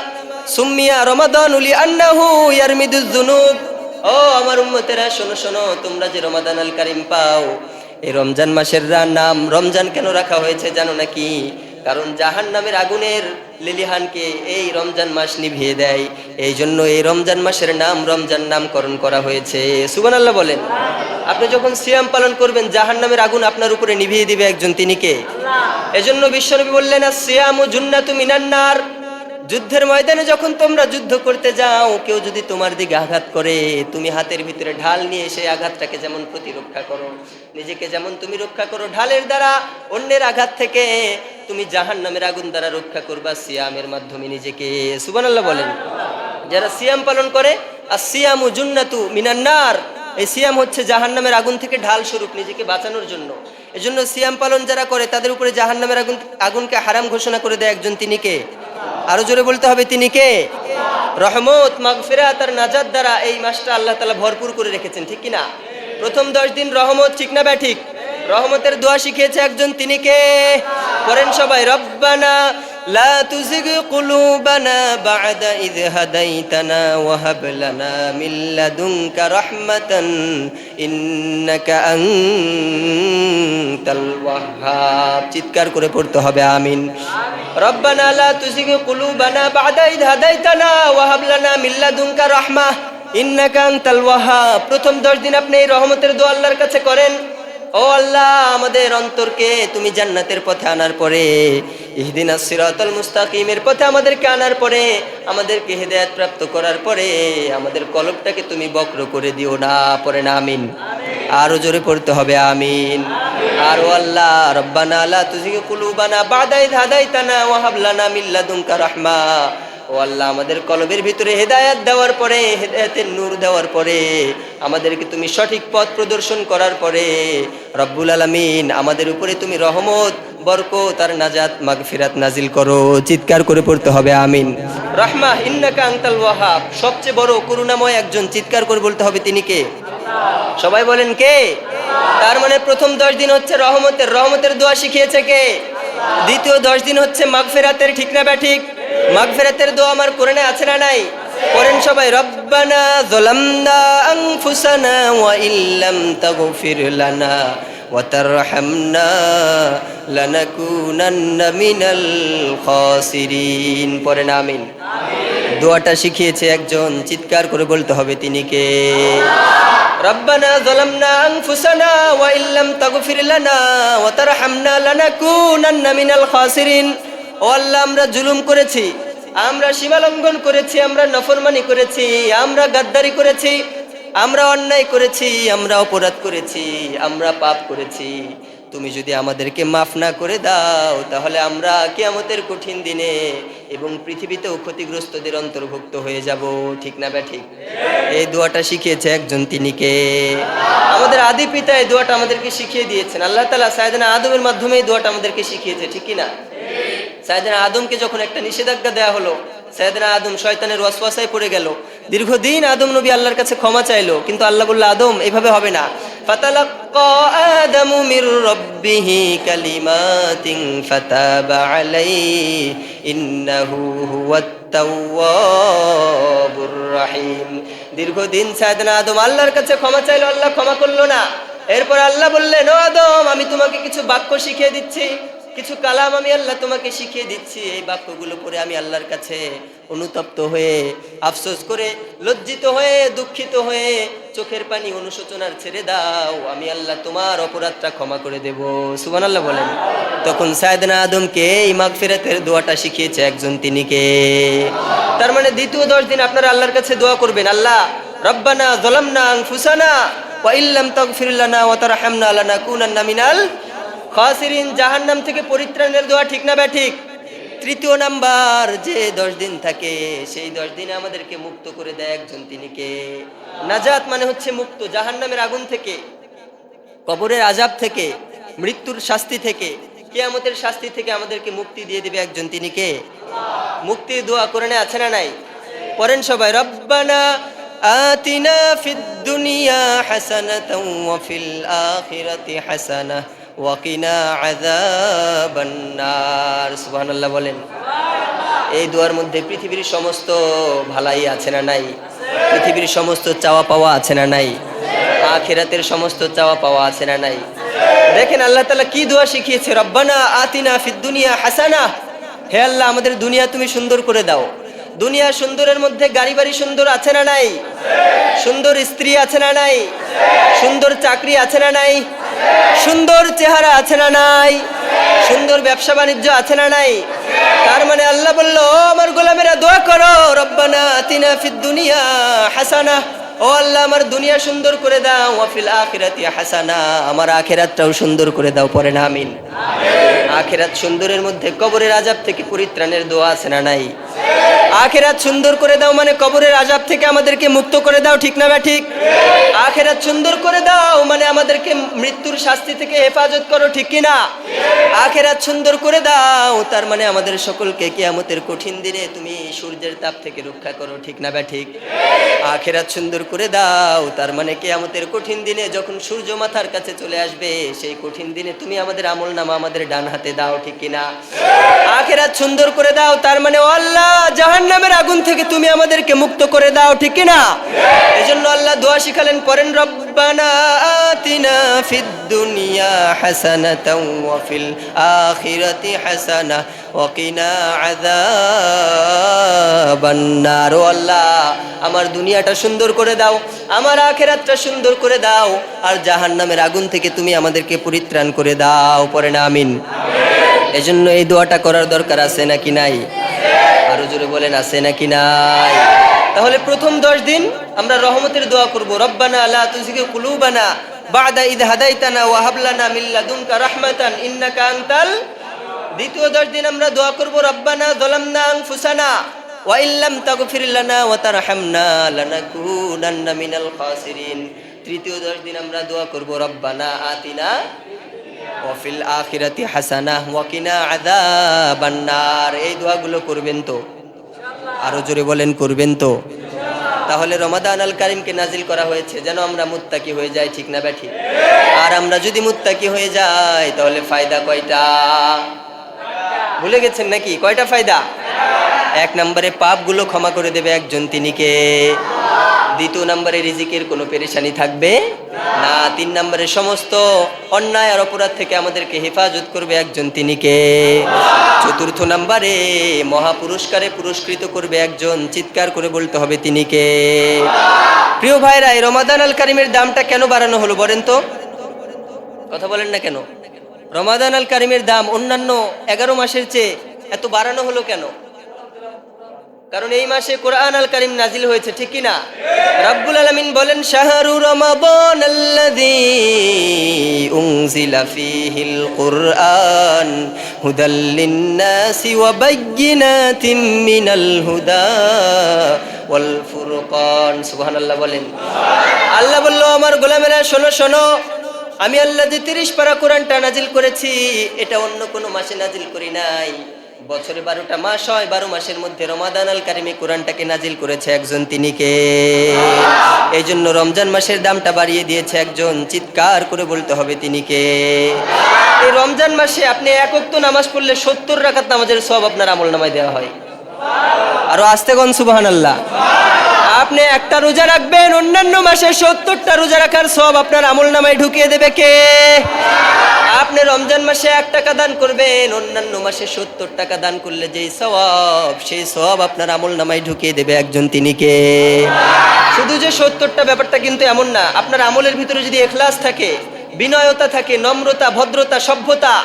A: সুম্মিয়া রমাদানু লিআন্নাহু ইয়ারমিদুজ যুনুব। ও আমার উম্মতেরা শোনো শোনো, তোমরা যে রমাদান আল কারিম পাও, এই রমজান মাসের নাম রমজান কেন রাখা হয়েছে জানো নাকি? কারণ জাহান্নামের আগুনের লিলিহানকে এই রমজান মাস নিভিয়ে দেয়, এই জন্য এই রমজান মাসের নাম রমজান নামকরণ করা হয়েছে। সুবহানাল্লাহ বলেন। আপনি যখন সিয়াম পালন করবেন জাহান্নামের আগুন আপনার উপরে নিভিয়ে দিবে একজন, তিনি কে? এজন্য বিশ্বনবী বললেন, আস-সিয়ামু জুন্নাতু মিনান নার। যুদ্ধের ময়দানে যখন তোমরা যুদ্ধ করতে যাও, কেউ যদি তোমার দিকে আঘাত করে, তুমি হাতের ভিতরে ঢাল নিয়ে সেই আঘাতটাকে যেমন প্রতিরক্ষা করো, নিজেকে যেমন তুমি রক্ষা করো ঢালের দ্বারা, অন্যের আঘাত থেকে তুমি জাহান্নামের আগুন দ্বারা রক্ষা করবা সিয়ামের মাধ্যমে নিজেকে। সুবহানাল্লাহ বলেন। যারা সিয়াম পালন করে, আস-সিয়ামু জুন্নাতু মিনান নার, এই সিয়াম হচ্ছে জাহান্নামের আগুন থেকে ঢাল স্বরূপ নিজেকে বাঁচানোর জন্য। এজন্য সিয়াম পালন যারা করে তাদের উপরে জাহান্নামের আগুনকে হারাম ঘোষণা করে দেয় একজন, তিনি কে? আরো জোরে বলতে হবে, তিনি কে? রহমত, মাগফিরাত আর নাজাত দ্বারা এই মাসটা আল্লাহ তাআলা ভরপুর করে রেখেছেন, ঠিক কি না? প্রথম 10 দিন রহমত, ঠিক না ঠিক? রহমতের দোয়া শিখিয়েছে একজন, তিনি কে? করেন সবাই, রব্বানা লা তুজিগ কুলুবানা বা'দা ইয হাদাইতানা ওয়া হাব লানা মিন লাদুনকা রাহমাতান ইন্নাকা আনতাল ওয়াহ্হাব। চিৎকার করে পড়তে হবে আমিন। রব্বানা লা তুজিগ কুলুবানা বা'দা ইয হাদাইতানা ওয়া হাব লানা মিন লাদুনকা রাহমাহ ইন্নাকা আনতাল ওয়াহ্হাব। প্রথম 10 দিন আপনি এই রহমতের দোয়া আল্লাহর কাছে করেন। ও আল্লাহ, আমাদের অন্তরকে তুমি জান্নাতের পথে আনার পরে, ইহদিনাস সিরাতাল মুস্তাকিমের পথে আমাদেরকে আনার পরে, আমাদেরকে হেদায়েত প্রাপ্ত করার পরে আমাদের কলবটাকে তুমি বক্র করে দিও না। পড়েন আমিন। আরো জোরে পড়তে হবে আমিন। আর ও আল্লাহ, রব্বানা লা তুজিগ কুলুবানা বা'দা ইয হাদাইতানা ওয়া হাব লানা মিন লাদুনকা রাহমা। ও আল্লাহ, আমাদের কলবের ভিতরে হেদায়েত দেওয়ার পরে, হেদায়েতের নূর দেওয়ার পরে, আমাদেরকে তুমি সঠিক পথ প্রদর্শন করার পরে, রব্বুল আলামিন আমাদের উপরে তুমি রহমত, বরকত আর নাজাত, মাগফিরাত নাজিল করো। চিৎকার করে পড়তে হবে আমিন। রাহমাহ ইন্নাকা আনতাল ওয়াহাব, সবচেয়ে বড় করুণাময় একজন, চিৎকার করে বলতে হবে তিনি কে? সবাই বলেন কে? তার মানে প্রথম 10 দিন হচ্ছে রহমতের দোয়া শিখিয়েছে কে? দ্বিতীয় 10 দিন হচ্ছে মাগফিরাতের, ঠিক না ঠিক? মাগফিরাতের দোয়া আমার কোরআনে আছে না নাই? পড়েন সবাই, রব্বানা যালামনা আনফুসানা ওয়া ইল্লাম তাগফির লানা ওয়া তারহামনা লানাকুনান্না মিনাল খাসিরিন। পড়েন আমিন। দোয়াটা শিখিয়েছে একজন, চিৎকার করে বলতে হবে তিনি কে? রব্বানা যালামনা আনফুসানা ওয়া ইল্লাম তাগফির লানা ওয়া তারহামনা লানাকুনান্না মিনাল খাসিরিন। ও আল্লাহ, আমরা জুলুম করেছি, আমরা সীমালঙ্ঘন করেছি, আমরা নাফরমানি করেছি, আমরা গাদ্দারি করেছি, আমরা অন্যায় করেছি, আমরা অপরাধ করেছি, আমরা পাপ করেছি। তুমি যদি আমাদেরকে মাফ না করে দাও তাহলে আমরা কিয়ামতের কঠিন দিনে এবং পৃথিবীতেও ক্ষতিগ্রস্তদের অন্তর্ভুক্ত হয়ে যাব। ঠিক না বে ঠিক? এই দোয়াটা শিখিয়েছে একজন, তিনি কে? আমাদের আদি পিতা এই দোয়াটা আমাদেরকে শিখিয়ে দিয়েছেন। আল্লাহ তাআলা সাইয়েদনা আদমের মাধ্যমে এই দোয়াটা আমাদেরকে শিখিয়েছে। ঠিক কি না? সাইয়েদনা আদমকে যখন একটা নিষেধাজ্ঞা দেওয়া হলো, সাইয়েদনা আদম শয়তানের ওয়াসওয়াসায় পড়ে গেল। দীর্ঘদিন আদম নবী আল্লাহর কাছে ক্ষমা চাইলো, কিন্তু আল্লাহ বলল, আদম এভাবে হবে না। ফাতালাক্কা আদামু মির রাব্বিহি কালিমাতিন ফাতাবা আলাইহি ইন্নাহু হুয়াত তাওয়াবুর রহিম। দীর্ঘদিন সাইয়েদনা আদম আল্লাহর কাছে ক্ষমা চাইলো, আল্লাহ ক্ষমা করলো না। এরপর আল্লাহ বললেন, ও আদম, আমি তোমাকে কিছু বাক্য শিখিয়ে দিচ্ছি, কিছু কালাম আমি আল্লাহ তোমাকে শিখিয়ে দিচ্ছি। এই বাক্যগুলো পড়ে আমি আল্লাহর কাছে অনুতপ্ত হয়ে, আফসোস করে, লজ্জিত হয়ে, দুঃখিত হয়ে চোখের পানি অনুশোচনার ছেড়ে দাও, আমি আল্লাহ তোমার অপরাধটা ক্ষমা করে দেব। সুবহানাল্লাহ বলেন। তখন সাইয়েদনা আদমকে এই মাগফিরাতের দোয়াটা শিখিয়েছে একজন, তিনি কে? তার মানে দ্বিতীয় 10 দিন আপনারা আল্লাহর কাছে দোয়া করবেন, আল্লাহ রব্বানা যালামনা আনফুসানা ওয়া ইল্লাম তাগফির লানা ওয়া তারহামনা লানাকুনান্না মিনাল খাসিরিন। জাহান্নাম থেকে পরিত্রাণের দোয়া। ঠিক না ঠিক? তৃতীয় নাম্বার, যে 10 দিন থাকে সেই 10 দিনে আমাদেরকে মুক্ত করে দেয় একজন, তিনি কে? নাজাত মানে হচ্ছে মুক্ত, জাহান্নামের আগুন থেকে, কবরের আযাব থেকে, মৃত্যুর শাস্তি থেকে, কিয়ামতের শাস্তি থেকে আমাদেরকে মুক্তি দিয়ে দিবে একজন, তিনি কে? মুক্তির দোয়া কোরআনে আছে না নাই? পড়েন সবাই, রব্বানা আতিনা ফিদ দুনিয়া হাসানাতাও ওয়া ফিল আখিরাতি হাসানাহ ওয়া কিনা আযাবান নার। সুবহানাল্লাহ বলেন। এই দোয়ার মধ্যে পৃথিবীর সমস্ত ভালাই আছে না নাই? পৃথিবীর সমস্ত চাওয়া পাওয়া আছে না নাই? আখিরাতের সমস্ত চাওয়া পাওয়া আছে না নাই? দেখেন আল্লাহ তাআলা কি দোয়া শিখিয়েছে, রব্বানা আতিনা ফিদ দুনিয়া হাসানাহ। হে আল্লাহ, আমাদের দুনিয়া তুমি সুন্দর করে দাও। দুনিয়া সুন্দরের মধ্যে গাড়ি বাড়ি সুন্দর আছে না নাই? সুন্দর স্ত্রী আছে না নাই? সুন্দর চাকরি আছে না নাই? সুন্দর চেহারা আছে না নাই? সুন্দর ব্যবসা বাণিজ্য আছে না নাই? তার মানে আল্লাহ বলল, আমার গোলামেরা দোয়া করো, রব্বানা আতিনা ফিদ দুনিয়া হাসানাহ। ও আল্লাহ, আমার দুনিয়া সুন্দর করে দাও, ওয়া ফিল আখিরাতি হাসানাহ, আমার আখিরাতটাও সুন্দর করে দাও। পড়েন আমিন। আখিরাত সুন্দরের মধ্যে কবরের আযাব থেকে পরিত্রাণের দোয়া আছে না নাই? আখিরাত সুন্দর করে দাও মানে কবরের আযাব থেকে আমাদেরকে মুক্ত করে দাও। ঠিক না ঠিক? আখিরাত সুন্দর করে দাও মানে আমাদেরকে মৃত্যুর শাস্তি থেকে হেফাজত করো। ঠিক কি না? আখিরাত সুন্দর করে দাও তার মানে আমাদের সকলকে কিয়ামতের কঠিন দিনে তুমি সূর্যের তাপ থেকে রক্ষা করো। ঠিক না ঠিক? আখিরাত সুন্দর করে দাও তার মানে কিয়ামতের কঠিন দিনে যখন সূর্য মাথার কাছে চলে আসবে সেই কঠিন দিনে তুমি আমাদের আমলনামা আমাদের ডান হাতে দাও। ঠিক কি না? আখিরাত সুন্দর করে দাও তার মানে ও আল্লাহ, জাহান্নামের আগুন থেকে তুমি আমাদেরকে মুক্ত করে দাও। ঠিক কি না? এজন্য আল্লাহ দোয়া শিখালেন, পড়েন, রব্বানা আতিনা ফিদ দুনিয়া হাসানাতাও ওয়া ফিল আখিরাতি হাসানাহ ওয়া কিনা আযাবান নার। ও আল্লাহ, আমার দুনিয়াটা সুন্দর করে দাও, আমার আখিরাতটা সুন্দর করে দাও, আর জাহান্নামের আগুন থেকে তুমি আমাদেরকে পরিত্রাণ করে দাও। পড়েন আমিন। এজন্য এই দোয়াটা করার দরকার আছে নাকি নাই? আরো জোরে বলেন, আছে নাকি নাই? তাহলে প্রথম 10 দিন আমরা রহমতের দোয়া করব, রব্বানা লা তুযিগ কুলুবানা বা'দা ইদ হাদাইতানা ওয়া হাব লানা মিন লাদুনকা রাহমাতান ইন্নাকা আনতাল। দ্বিতীয় 10 দিন আমরা দোয়া করব, রব্বানা যালামনা আনফুসানা ওয়া ইল্লাম তাগফির লানা ওয়া তারহামনা লানাকুনান্না মিনাল খাসিরিন। তৃতীয় 10 দিন আমরা দোয়া করব, রব্বানা আতিনা ওয়া ফিল আখিরাতি হাসানাহ ওয়া কিনা আযাবান নার। এই দোয়াগুলো করবেন তো? আরো জোরে বলেন, করবেন তো? তাহলে রমাদান আল কারিমকে নাজিল করা হয়েছে যেন আমরা মুত্তাকি হয়ে যাই। ঠিক না ব্যাঠি? আর আমরা যদি মুত্তাকি হয়ে যাই তাহলে ফায়দা কয়টা? ভুলে গেছেন নাকি? কয়টা ফায়দা? 1 নম্বরে পাপগুলো ক্ষমা করে দেবে একজন, তিনি কে? 2 নম্বরে রিজিকের কোনো পেরেশানি থাকবে না। 3 নম্বরে সমস্ত অন্যায় আর অপরাধ থেকে আমাদেরকে হেফাজত করবে একজন, তিনি কে? 4 নম্বরে মহা পুরস্কারে পুরস্কৃত করবে একজন, চিৎকার করে বলতে হবে, তিনি কে? প্রিয় ভাইরা, এই রমাদান আল কারিমের দামটা কেন বাড়ানো হলো বলেন তো? কথা বলেন না কেন? রমাদান আল কারিমের দাম অন্যান্য 11 মাসের চেয়ে এত বাড়ানো হলো কেন? কারণ এই মাসে কোরআন আল কারিম নাজিল হয়েছে, ঠিক কি না? রব্বুল আলামিন বলেন, শাহরু রমাদানাল্লাযী উনজিলা ফীহিল কুরআন হুদাল লিন-নাসি ওয়া বায়্যিনাতিম মিনাল হুদা ওয়াল ফুরকান। সুবহানাল্লাহ বলেন। আল্লাহ বলল, আমার গোলামেরা শোনো শোনো, আমি আল্লাহ যে 30 পারা কোরআনটা নাজিল করেছি, এটা অন্য কোনো মাসে নাজিল করি নাই। বছরে 12টা মাস হয়, 12 মাসের মধ্যে রমাদান আল কারিমে কোরআনটাকে নাজিল করেছে একজন, তিনি কে? এই জন্য রমজান মাসের দামটা বাড়িয়ে দিয়েছে একজন, চিৎকার করে বলতে হবে তিনি কে? এই রমজান মাসে আপনি এক ওয়াক্ত নামাজ পড়লে 70 রাকাত নামাজের সওয়াব আপনার আমলনামায় দেওয়া হয়। আরো আস্তে কোন সুবহানাল্লাহ। আপনি একটা রোজা রাখবেন, অন্যান্য মাসে 70টা রোজা রাখার সওয়াব আপনার আমলনামায় ঢুকিয়ে দেবে কে? আপনি রমজান মাসে 1 টাকা দান করবেন, অন্যান্য মাসে 70 টাকা দান করলে যেই সওয়াব, সেই সওয়াব আপনার আমলনামায় ঢুকিয়ে দেবে একজন, তিনি কে? শুধু যে 70টা ব্যাপারটা কিন্তু এমন না, আপনার আমলের ভিতরে যদি ইখলাস থাকে, বিনয়তা থাকে, নম্রতা, ভদ্রতা, সভ্যতা,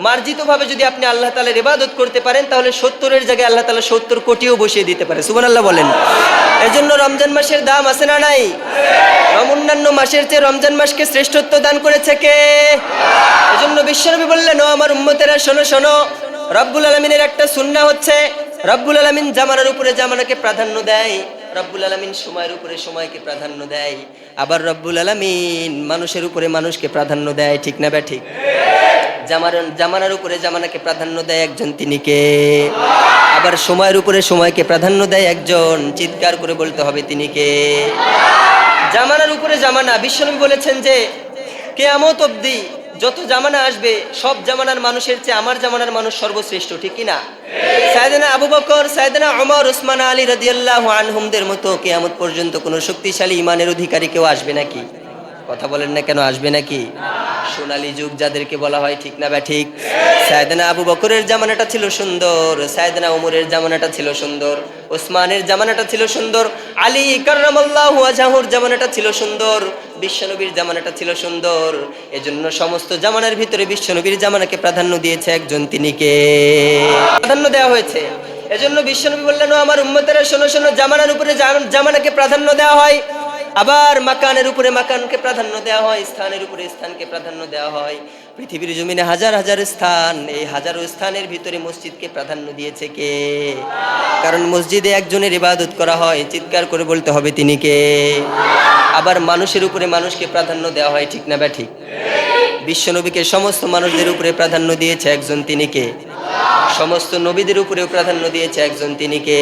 A: মার্জিতভাবে যদি আপনি আল্লাহ তাআলার ইবাদত করতে পারেন, তাহলে 70-এর জায়গায় আল্লাহ তাআলা 70 কোটিও বসিয়ে দিতে পারে। সুবহানাল্লাহ বলেন। এজন্য রমজান মাসের দাম আছে না নাই? অন্যান্য মাসের চেয়ে রমজান মাসকে শ্রেষ্ঠত্ব দান করেছে কে? এজন্য বিশ্বনবী বললেন, ও আমার উম্মতেরা শোনো শোনো, রব্বুল আলামিনের একটা সুন্নাহ হচ্ছে, রব্বুল আলামিন জামানার উপরে জামানাকে প্রাধান্য দেয়, রব্বুল আলামিন সময়ের উপরে সময়কে প্রাধান্য দেয়, আবার রব্বুল আলামিন মানুষের উপরে মানুষকে প্রাধান্য দেয়, ঠিক না বে ঠিক? জামানার উপরে জামানাকে প্রাধান্য দেয় একজন, তিনি কে? আবার সময়ের উপরে সময়কে প্রাধান্য দেয় একজন, চিৎকার করে বলতে হবে তিনি কে? জামানার উপরে জামানা, বিশ্বনবী বলেছেন যে কিয়ামত অবধি যত জামানা আসবে, সব জামানার মানুষের চেয়ে আমার জামানার মানুষ সর্বশ্রেষ্ঠ, ঠিক কি না? সাইয়েদনা আবু বকর, সাইয়েদনা ওমর, উসমান, আলী রাদিয়াল্লাহু আনহুমদের মতো কিয়ামত পর্যন্ত কোনো শক্তিশালী ঈমানের অধিকারী কেউ আসবে নাকি? কথা বলেন না কেন, আসবে নাকি? সোনালী যুগ যাদেরকে বলা হয়, ঠিক না বা ঠিক? সাইয়েদনা আবু বকরের জামানাটা ছিল সুন্দর, সাইয়েদনা ওমরের জামানাটা ছিল সুন্দর, ওসমানের জামানাটা ছিল সুন্দর, আলী কাররামাল্লাহু ওয়াজহুর জামানাটা ছিল সুন্দর, বিশ্বনবীর জামানাটা ছিল সুন্দর। এজন্য সমস্ত জামানার ভিতরে বিশ্বনবীর জামানাকে প্রাধান্য দিয়েছে একজন, তিনি কে? প্রাধান্য দেওয়া হয়েছে। এজন্য বিশ্বনবী বললেন, ও আমার উম্মতেরা শোনো শোনো, জামানার উপরে জামানাকে প্রাধান্য দেওয়া হয়, আবার মাকানের উপরে মাকানকে প্রাধান্য দেওয়া হয়, স্থানের উপরে স্থানকে প্রাধান্য দেওয়া হয়। পৃথিবীর জমিনে হাজার হাজার স্থান, এই হাজারো স্থানের ভিতরে মসজিদকে প্রাধান্য দিয়েছে কে? কারণ মসজিদে একজনের ইবাদত করা হয়, চিৎকার করে বলতে হবে তিনি কে? আবার মানুষের উপরে মানুষকে প্রাধান্য দেওয়া হয়, ঠিক না বা ঠিক? বিশ্বনবীকে সমস্ত মানুষদের উপরে প্রাধান্য দিয়েছে একজন, তিনি কে? সমস্ত নবীদের উপরেও প্রাধান্য দিয়েছে একজন, তিনি কে?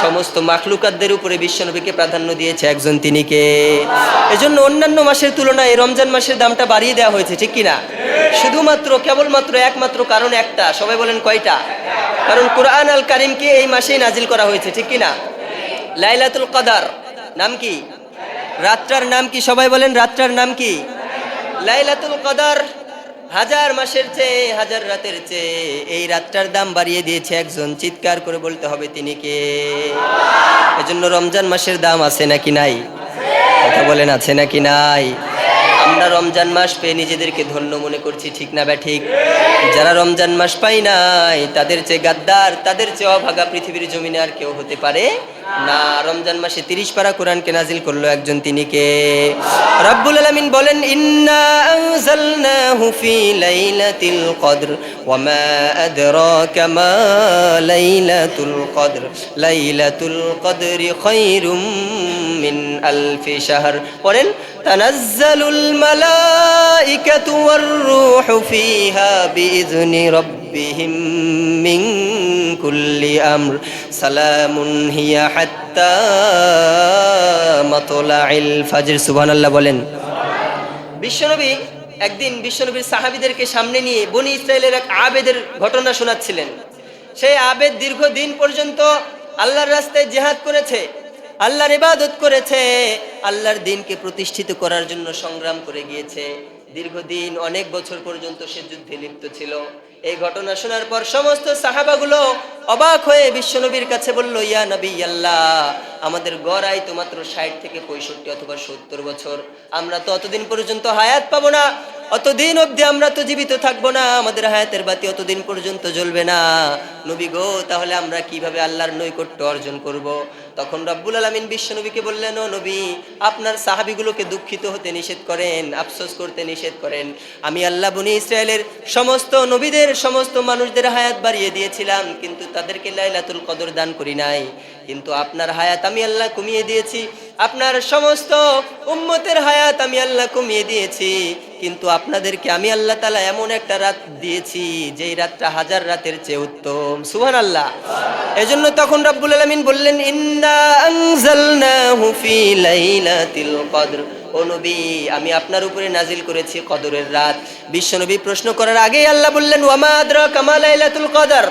A: সমস্ত মাখলুকাতদের উপরে বিশ্বনবীকে প্রাধান্য দিয়েছে একজন, তিনি কে? এজন্য অন্যান্য মাসের তুলনায় রমজান মাসের দামটা বাড়িয়ে দেওয়া হয়েছে, ঠিক কি না? শুধুমাত্র, কেবলমাত্র, একমাত্র কারণ একটা, সবাই বলেন কয়টা? কারণ কোরআন আল কারিমকে এই মাসেই নাজিল করা হয়েছে, ঠিক কি না? লাইলাতুল কদর নাম কি? রাতটার নাম কি? সবাই বলেন, রাতটার নাম কি? লাইলাতুল কদর। হাজার মাসের চেয়ে, হাজার রাতের চেয়ে এই রাতটার দাম বাড়িয়ে দিয়েছে একজন, চিৎকার করে বলতে হবে তিনি কে? এজন্য রমজান মাসের দাম আছে নাকি নাই? কথা বলেন, আছে নাকি নাই? আমরা রমজান মাস পেয়ে নিজেদেরকে ধন্য মনে করছি, ঠিক না বা ঠিক? যারা রমজান মাস পাই নাই, তাদের চেয়ে গাদ্দার, তাদের চেয়ে অভাগা পৃথিবীর জমিনে আর কেউ হতে পারে না। রমজান মাসে 30 পারা কোরআনকে নাজিল করলো একজন, তিনি কে? রব্বুল আলামিন বলেন, ইন্না আনজালনাহু ফি লাইলাতিল কদর ওয়া মা আদরাকা মা লাইলাতুল কদর লাইলাতুল কদরি খায়রুম মিন আলফি শাহর। পড়েন, তানাজ্জালুল মালাইকাতু ওয়ার রূহু ফিহা বিইذনি রাব্বিহিম মিন কুল্লি আমর সালামুন হিয়া হাত্তা মাতলাইল ফাজর। সুবহানাল্লাহ বলেন। বিশ্বনবী একদিন বিশ্বনবীর সাহাবীদেরকে সামনে নিয়ে বনি ইসরাইলের এক আবেদের ঘটনা শোনাচ্ছিলেন। সেই আবেদ দীর্ঘদিন পর্যন্ত আল্লাহর রাস্তায় জিহাদ করেছে, আল্লাহর ইবাদত করেছে, আল্লাহর দ্বীনকে প্রতিষ্ঠিত করার জন্য সংগ্রাম করে গিয়েছে। দীর্ঘদিন অনেক বছর পর্যন্ত সে যুদ্ধে লিপ্ত ছিল। এই ঘটনা শোনার পর সমস্ত সাহাবাগুলো অবাক হয়ে বিশ্বনবীর কাছে বলল, ইয়া নবী আল্লাহ, আমাদের গড় আয়ু তো মাত্র 60 থেকে 65 অথবা 70 বছর, আমরা তো অতদিন পর্যন্ত হায়াত পাবো না, অতদিন অবধি আমরা তো জীবিত থাকবো না, আমাদের হায়াতের বাতি অতদিন পর্যন্ত জ্বলবে না। নবী গো, তাহলে আমরা কিভাবে আল্লাহর নৈকট্য অর্জন করব? তখন রব্বুল আলামিন বিশ্বনবীকে বললেন, ও নবী, আপনার সাহাবীগুলোকে দুঃখিত হতে নিষেধ করেন, আফসোস করতে নিষেধ করেন। আমি আল্লাহ বনি ইসরায়েলের সমস্ত নবীদের, সমস্ত মানুষদের হায়াত বাড়িয়ে দিয়েছিলাম, কিন্তু তাদেরকে লাইলাতুল কদর দান করি নাই। কিন্তু আপনার হায়াত আমি আল্লাহ কমিয়ে দিয়েছি, আপনার সমস্ত উম্মতের হায়াত আমি আল্লাহ কমিয়ে দিয়েছি, কিন্তু আপনাদেরকে আমি আল্লাহ তাআলা এমন একটা রাত দিয়েছি যেই রাতটা 1000 রাতের চেয়ে উত্তম। সুবহানাল্লাহ। এজন্য তখন রব্বুল আলামিন বললেন, ইন্না আনজালনাহু ফি লাইলাতিল কদর, ও নবী, আমি আপনার উপরে নাজিল করেছি কদরের রাত। বিশ্বনবী প্রশ্ন করার আগেই আল্লাহ বললেন, ওয়ামা আদরাকা মা লাইলাতুল কদর,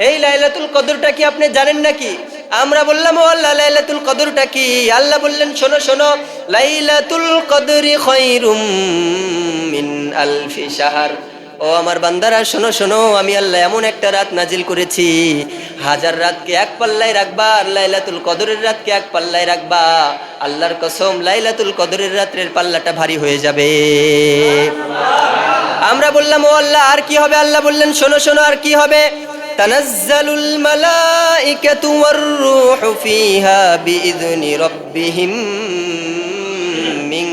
A: এই লাইলাতুল কদরটা কি আপনি জানেন নাকি? আমরা বললাম, ও আল্লাহ, লাইলাতুল কদরটা কি? আল্লাহ বললেন, শোনো শোনো, লাইলাতুল কদরি খায়রুম মিন আলফি শাহর, ও আমার বান্দারা শোনো শোনো, আমি আল্লাহ এমন একটা রাত নাজিল করেছি, 1000 রাতকে এক পাল্লায় রাখবা আর লাইলাতুল কদরের রাতকে এক পাল্লায় রাখবা, আল্লাহর কসম লাইলাতুল কদরের রাতের পাল্লাটা ভারী হয়ে যাবে। আমরা বললাম, ও আল্লাহ, আর কি হবে? আল্লাহ বললেন, শোনো শোনো, আর কি হবে? তানাজ্জালুল মালাইকাতু ওয়ার রূহু ফিহা বিইذনি রাব্বিহিম মিন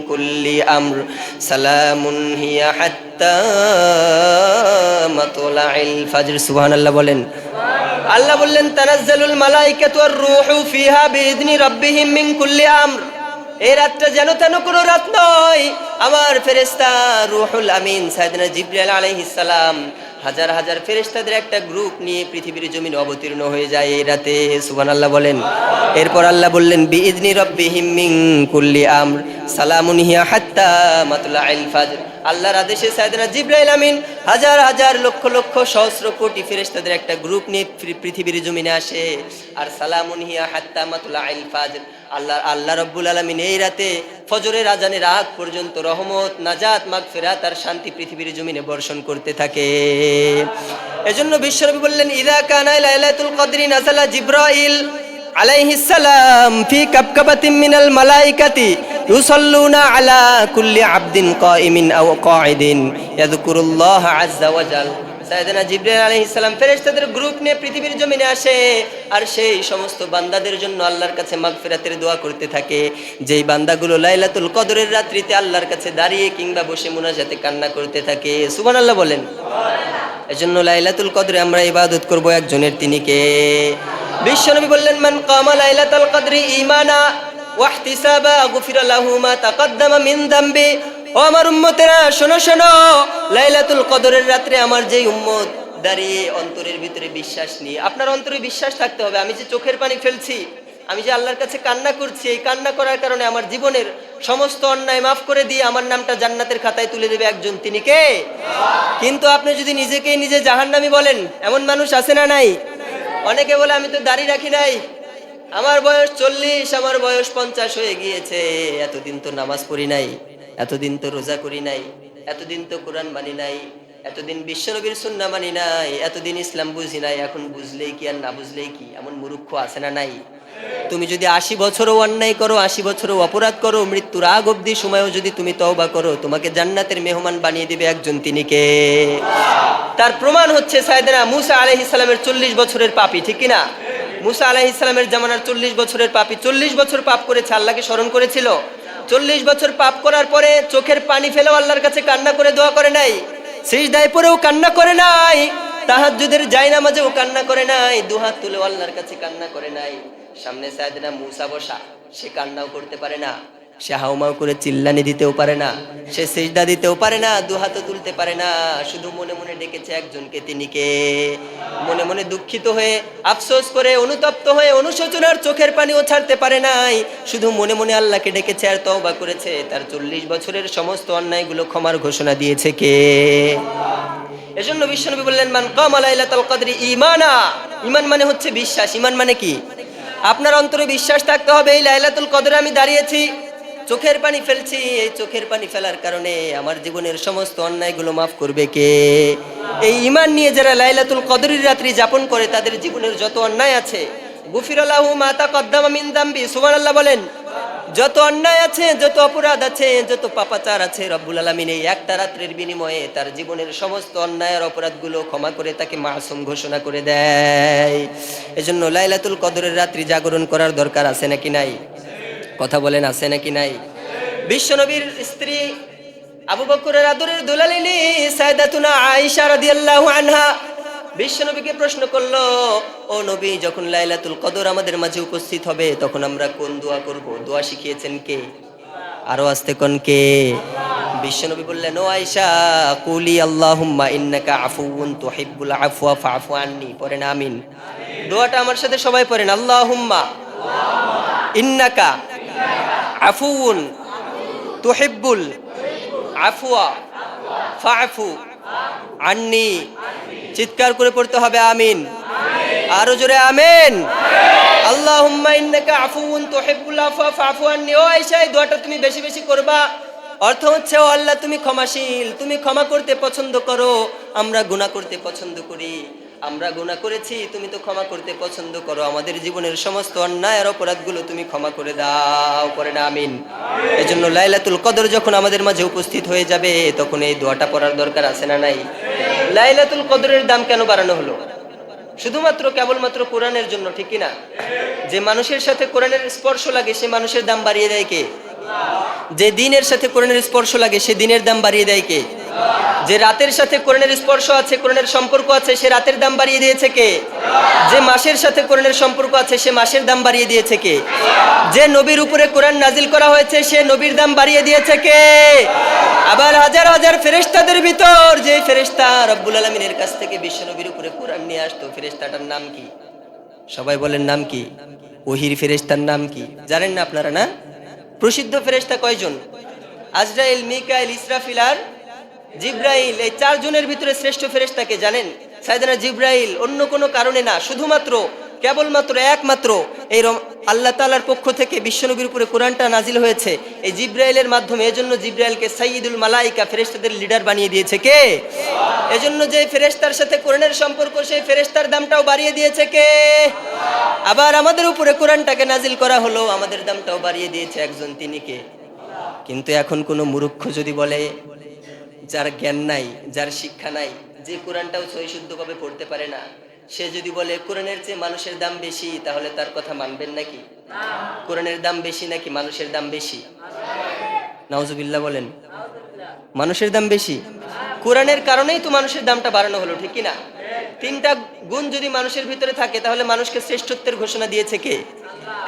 A: কুল্লি আমর সালামুন হিয়া হাত্তা মাতলাইল ফাজর। সুবহানাল্লাহ বলেন। আল্লাহ বললেন, তানাজ্জালুল মালাইকাতু ওয়ার রূহু ফিহা বিইذনি রাব্বিহিম মিন কুল্লি আমর, এই রাতটা যেন তেন কোনো রাত নয়, আমার ফেরেশতা রূহুল আমিন সাইয়েদনা জিবরাইল আলাইহিস সালাম হাজার হাজার ফেরেশতাদের একটা গ্রুপ নিয়ে পৃথিবীর জমিনে অবতীর্ণ হয়ে যায় এই রাতে। সুবহানাল্লাহ বলেন। এরপর আল্লাহ বললেন, বিইذনি রাব্বিহিম মিন কুল্লি আমর সালামুন হিয়া হাত্তা মাতলাইল ফাজর, আল্লাহর আদেশে সাইয়েদনা জিবরাইল আমিন হাজার হাজার লক্ষ লক্ষ সহস্র কোটি ফেরেশতাদের একটা গ্রুপ নিয়ে পৃথিবীর জমিনে আসে, আর সালামুন হিয়া হাত্তা মাতলাইল ফাজর, আল্লাহ রব্বুল আলামিন এই রাতে ফজরের আজানের আগ পর্যন্ত রহমত, নাজাত, মাগফিরাত আর শান্তি পৃথিবীর জমিনে বর্ষণ করতে থাকে। এজন্য বিশ্বনবী বললেন, ইযা কানা লাইলাতুল কদরি নাযালা জিবরাইল আলাইহিস সালাম ফি কাবকাবাতিন মিনাল মালাইকাতি ইউসাল্লুনা আলা কুল্লি আবদিন কাইমিন আও কাঈদিন ইয়াযকুরুল্লাহ আযজা ওয়া জাল। সাইয়েদনা জিবরাইল আলাইহিস সালাম ফেরেশতাদের গ্রুপ নিয়ে পৃথিবীর জমিনে আসে, আর সেই সমস্ত বান্দাদের জন্য আল্লাহর কাছে মাগফিরাতের দোয়া করতে থাকে, যেই বান্দাগুলো লাইলাতুল কদরের রাত্রিতে আল্লাহর কাছে দাঁড়িয়ে কিংবা বসে মুনাজাতে কান্না করতে থাকে। সুবহানাল্লাহ বলেন। এজন্য লাইলাতুল কদরে আমরা ইবাদত করব একজনের, তিনি কে? বিশ্বনবী বললেন, মান কামা লাইলাতুল কদরি ঈমানা ওয়া ইহতিসাবা গুফিরা লাহু মা তাকদ্দামা মিন যামবি। ও আমার উম্মতেরা, শোনো শোনো, লাইলাতুল কদরের রাত্রে আমার যেই উম্মত দাঁড়িয়ে অন্তরের ভিতরে বিশ্বাস নিয়ে, আপনার অন্তরে বিশ্বাস থাকতে হবে, আমি যে চোখের পানি ফেলছি, আমি যে আল্লাহর কাছে কান্না করছি, এই কান্না করার কারণে আমার জীবনের সমস্ত অন্যায় মাফ করে দিয়ে আমার নামটা জান্নাতের খাতায় তুলে দেবে একজন, তিনি কে? কিন্তু আপনি যদি নিজেকেই নিজে জাহান্নামী বলেন, এমন মানুষ আছে না নাই? অনেকে বলে, আমি তো দাড়ি রাখি নাই, আমার বয়স 40, আমার বয়স 50 হয়ে গিয়েছে, এতদিন তো নামাজ পড়ি নাই, এতদিন তো রোজা করি নাই, এতদিন তো কোরআন মানি নাই, এতদিন বিশ্বনবীর সুন্নাহ মানি নাই, এতদিন ইসলাম বুঝি নাই, এখন বুঝলেই কি আর না বুঝলেই কি? এমন মূর্খ আছে না নাই? তুমি যদি 80 বছরও অন্যায় করো, 80 বছরও অপরাধ করো, মৃত্যুর আগ অবধি সময়ও যদি তুমি তওবা করো, তোমাকে জান্নাতের মেহমান বানিয়ে দিবে একজন, তিনি কে? তার প্রমাণ হচ্ছে সাইয়েদনা মুসা আলাইহিস সালামের 40 বছরের পাপী, ঠিক কি না? মুসা আলাইহিস সালামের জামানার 40 বছরের পাপী, 40 বছর পাপ করেছে, আল্লাহকে স্মরণ করেছিল। 40 বছর পাপ করার পরে চোখের পানি ফেলেও আল্লাহর কাছে কান্না করে দোয়া করে নাই, সিজদায় পড়েও কান্না করে নাই, তাহাজ্জুদের জায়নামাজেও কান্না করে নাই, দুহাত তুলেও আল্লাহর কাছে কান্না করে নাই। সামনে সাইয়েদনা মুসা বসা, সে কান্নাও করতে পারে না, সে হাউমাউ করে চিল্লানি দিতেও পারে না, সে সিজদা দিতেও পারে না, দুহাতও তুলতে পারে না, শুধু মনে মনে ডেকেছে একজনকে, তিনি কে? মনে মনে দুঃখিত হয়ে, আফসোস করে, অনুতপ্ত হয়ে, অনুশোচনার চোখের পানিও ছাড়তে পারে নাই, শুধু মনে মনে আল্লাহকে ডেকেছে আর তওবা করেছে, তার 40 বছরের সমস্ত অন্যায়গুলো ক্ষমার ঘোষণা দিয়েছে কে? এজন্য বিশ্বনবী বললেন, মান কামা লাইলাতুল কদরি ঈমানা, ঈমান মানে হচ্ছে বিশ্বাস। ঈমান মানে কি? আপনার অন্তরে বিশ্বাস থাকতে হবে, এই লাইলাতুল কদরে আমি দাঁড়িয়েছি, চোখের পানি ফেলছি, এই চোখের পানি ফেলার কারণে আমার জীবনের সমস্ত অন্যায়গুলো মাফ করবে কে? এই ঈমান নিয়ে যারা লাইলাতুল কদরের রাত্রি যাপন করে তাদের জীবনের যত অন্যায় আছে গুফিরা লাহু মা তাকদ্দামা মিন যামবি, সুবহানাল্লাহ বলেন। যত অন্যায় আছে, যত অপরাধ আছে, যত পাপাচার আছে, রব্বুল আলামিন এই একটা রাত্রির বিনিময়ে তার জীবনের সমস্ত অন্যায় আর অপরাধগুলো ক্ষমা করে তাকে মাসুম ঘোষণা করে দেয়। এজন্য লাইলাতুল কদরের রাত্রি জাগরণ করার দরকার আছে নাকি নাই? কথা বলেন, আছে নাকি নাই? বিশ্বনবীর স্ত্রী আবু বকরের আদরের দুলালিনী সাইয়েদাতুনা আয়েশা রাদিয়াল্লাহু আনহা বিশ্বনবীকে প্রশ্ন করলো, ও নবী, যখন লাইলাতুল কদর আমাদের মাঝে উপস্থিত হবে তখন আমরা কোন দোয়া করব? দোয়া শিখিয়েছেন কে? আরো আস্তে কোন কে? বিশ্বনবী বললেন, ও আয়েশা, কুলি আল্লাহুম্মা ইন্নাকা আফুউন তুহিব্বুল আফওয়া ফাআফু আন্নি। পড়েন আমিন। দোয়াটা আমার সাথে সবাই পড়েন, আল্লাহুম্মা ইন্নাকা আফুউন তুহিব্বুল আফওয়া ফাআফু আন্নি। চিৎকার করে পড়তে হবে আমিন। আরো জোরে আমিন। আল্লাহুম্মা ইন্নাকা আফুউন তুহিব্বুল আফওয়া ফাআফু আন্নি। ও আয়েশা, এই দোয়াটা তুমি বেশি বেশি করবা। অর্থ হচ্ছে, ও আল্লাহ, তুমি ক্ষমাশীল, তুমি ক্ষমা করতে পছন্দ করো। আমরা গুনাহ করতে পছন্দ করি, আমরা গুনাহ করেছি, তুমি তো ক্ষমা করতে পছন্দ করো। আমাদের জীবনের সমস্ত অন্যায় আর অপরাধগুলো তুমি ক্ষমা করে দাও। পড়েন আমিন। এজন্য লাইলাতুল কদর যখন আমাদের মাঝে উপস্থিত হয়ে যাবে তখন এই দোয়াটা পড়ার দরকার আছে না নাই? লাইলাতুল কদরের দাম কেন বাড়ানো হলো? শুধুমাত্র কেবলমাত্র কোরআনের জন্য, ঠিক কি না? যে মানুষের সাথে কোরআনের স্পর্শ লাগে সে মানুষের দাম বাড়িয়ে দেয় কে? যে দিনের সাথে কোরআনের স্পর্শ লাগে সে দিনের দাম বাড়িয়ে দেয় কে? যে রাতের সাথে কোরআনের স্পর্শ আছে, কোরআনের সম্পর্ক আছে, সে রাতের দাম বাড়িয়ে দিয়েছে কে? যে মাসের সাথে কোরআনের সম্পর্ক আছে সে মাসের দাম বাড়িয়ে দিয়েছে কে? যে নবীর উপরে কোরআন নাজিল করা হয়েছে সে নবীর দাম বাড়িয়ে দিয়েছে কে? আবার হাজার হাজার ফেরেশতাদের ভিতর যে ফেরেশতা রব্বুল আলামিনের কাছ থেকে বিশ্ব নবীর উপরে কোরআন নিয়ে আসতো, ফেরেশতাটার নাম কি? সবাই বলেন নাম কি? ওহির ফেরেশতার নাম কি জানেন না আপনারা? না? প্রসিদ্ধ ফেরেশতা কয়জন? আজরাইল, মিকাইল, ইসরাফিল আর জিব্রাইল। এই চারজনের ভিতরে শ্রেষ্ঠ ফেরেশতাকে জানেন? সাইয়েদনা জিব্রাইল। অন্য কোনো কারণে না, শুধুমাত্র কেবলমাত্র একমাত্র এই আল্লাহ তাআলার পক্ষ থেকে বিশ্বনবীর উপরে কোরআনটা নাজিল হয়েছে এই জিব্রাইলের মাধ্যমে। এজন্য জিব্রাইলকে সাইয়্যিদুল মালাইকা, ফেরেশতাদের লিডার বানিয়ে দিয়েছে কে? এজন্য যে ফেরেশতার সাথে কোরআনের সম্পর্ক সেই ফেরেশতার দামটাও বাড়িয়ে দিয়েছে কে? আবার আমাদের উপরে কোরআনটাকে নাজিল করা হলো, আমাদের দামটাও বাড়িয়ে দিয়েছে একজন, তিনি কে? কিন্তু এখন কোনো মূর্খ যদি বলে, যার জ্ঞান নাই, যার শিক্ষা নাই, যে কোরআনটাও সহিশুদ্ধভাবে পড়তে পারে না, সে যদি বলে কোরআনের চেয়ে মানুষের দাম বেশি, তাহলে তার কথা মানবেন নাকি? কোরআনের দাম বেশি নাকি মানুষের দাম বেশি? নাউজুবিল্লাহ বলেন। মানুষের দাম বেশি। কোরআনের কারণেই তো মানুষের দামটা বাড়ানো হলো, ঠিক কি না? তিনটা গুণ যদি মানুষের ভিতরে থাকে তাহলে মানুষকে শ্রেষ্ঠত্বের ঘোষণা দিয়েছে কে?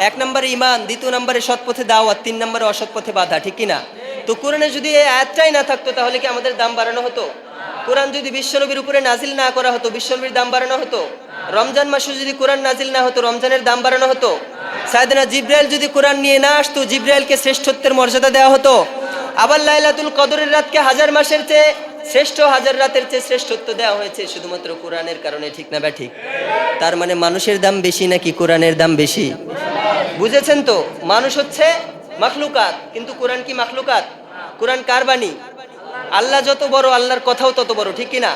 A: এক নম্বরে ঈমান, দ্বিতীয় নম্বরে সৎ পথে দাওয়াত, তিন নম্বরে অসৎ পথে বাধা, ঠিক কি না? তো কোরআনে যদি এই আয়াতটাই না থাকতো তাহলে কি আমাদের দাম বাড়ানো হতো? কোরআন যদি বিশ্বনবীর উপরে নাজিল না করা হতো বিশ্বনবীর দাম বাড়ানো হতো? রমজান মাসে যদি কোরআন নাজিল না হতো রমজানের দাম বাড়ানো হতো? সাইয়েদনা জিব্রাইল যদি কোরআন নিয়ে না আসতো জিব্রাইলকে শ্রেষ্ঠত্বের মর্যাদা দেওয়া হতো? আবার লাইলাতুল কদরের রাতকে হাজার মাসের চেয়ে শ্রেষ্ঠ, হাজার রাতের চেয়ে শ্রেষ্ঠত্ব দেওয়া হয়েছে শুধুমাত্র কোরআনের কারণে, ঠিক না ঠিক? তার মানে মানুষের দাম বেশি নাকি কোরআনের দাম বেশি? বুঝেছেন তো? মানুষ হচ্ছে মাখলুকাত, কিন্তু কোরআন কি মাখলুকাত? কোরআন কার বাণী? আল্লাহ যত বড় আল্লাহর কথাও তত বড়, ঠিক কি না?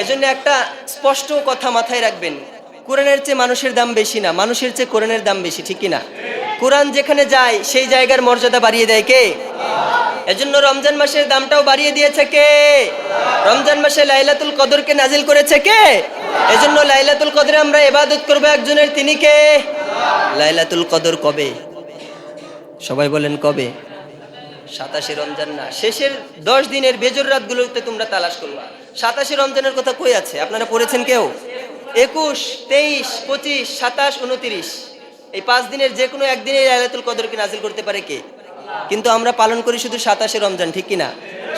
A: এজন্য একটা স্পষ্ট কথা মাথায় রাখবেন, কোরআনের চেয়ে মানুষের দাম বেশি না, মানুষের চেয়ে কোরআনের দাম বেশি, ঠিক কি না? কোরআন যেখানে যায় সেই জায়গার মর্যাদা বাড়িয়ে দেয় কে? এজন্য রমজান মাসের দামটাও বাড়িয়ে দিয়েছে কে? রমজান মাসে লাইলাতুল কদরকে নাজিল করেছে কে? এজন্য লাইলাতুল কদরে আমরা ইবাদত করব একজনের, তিনি কে? লাইলাতুল কদর কবে? সবাই বলেন কবে? 27 রমজান না, শেষের 10 দিনের বেজর রাতগুলোতে তোমরা তালাশ করবা। 27 রমজানের কথা কই আছে? আপনারা পড়েছেন কেউ? 21, 23, 25, 27, 29 এই 5 দিনের যে কোনো একদিনে লাইলাতুল কদরকে নাজিল করতে পারে কে? কিন্তু আমরা পালন করি শুধু 27 রমজান, ঠিক কি না?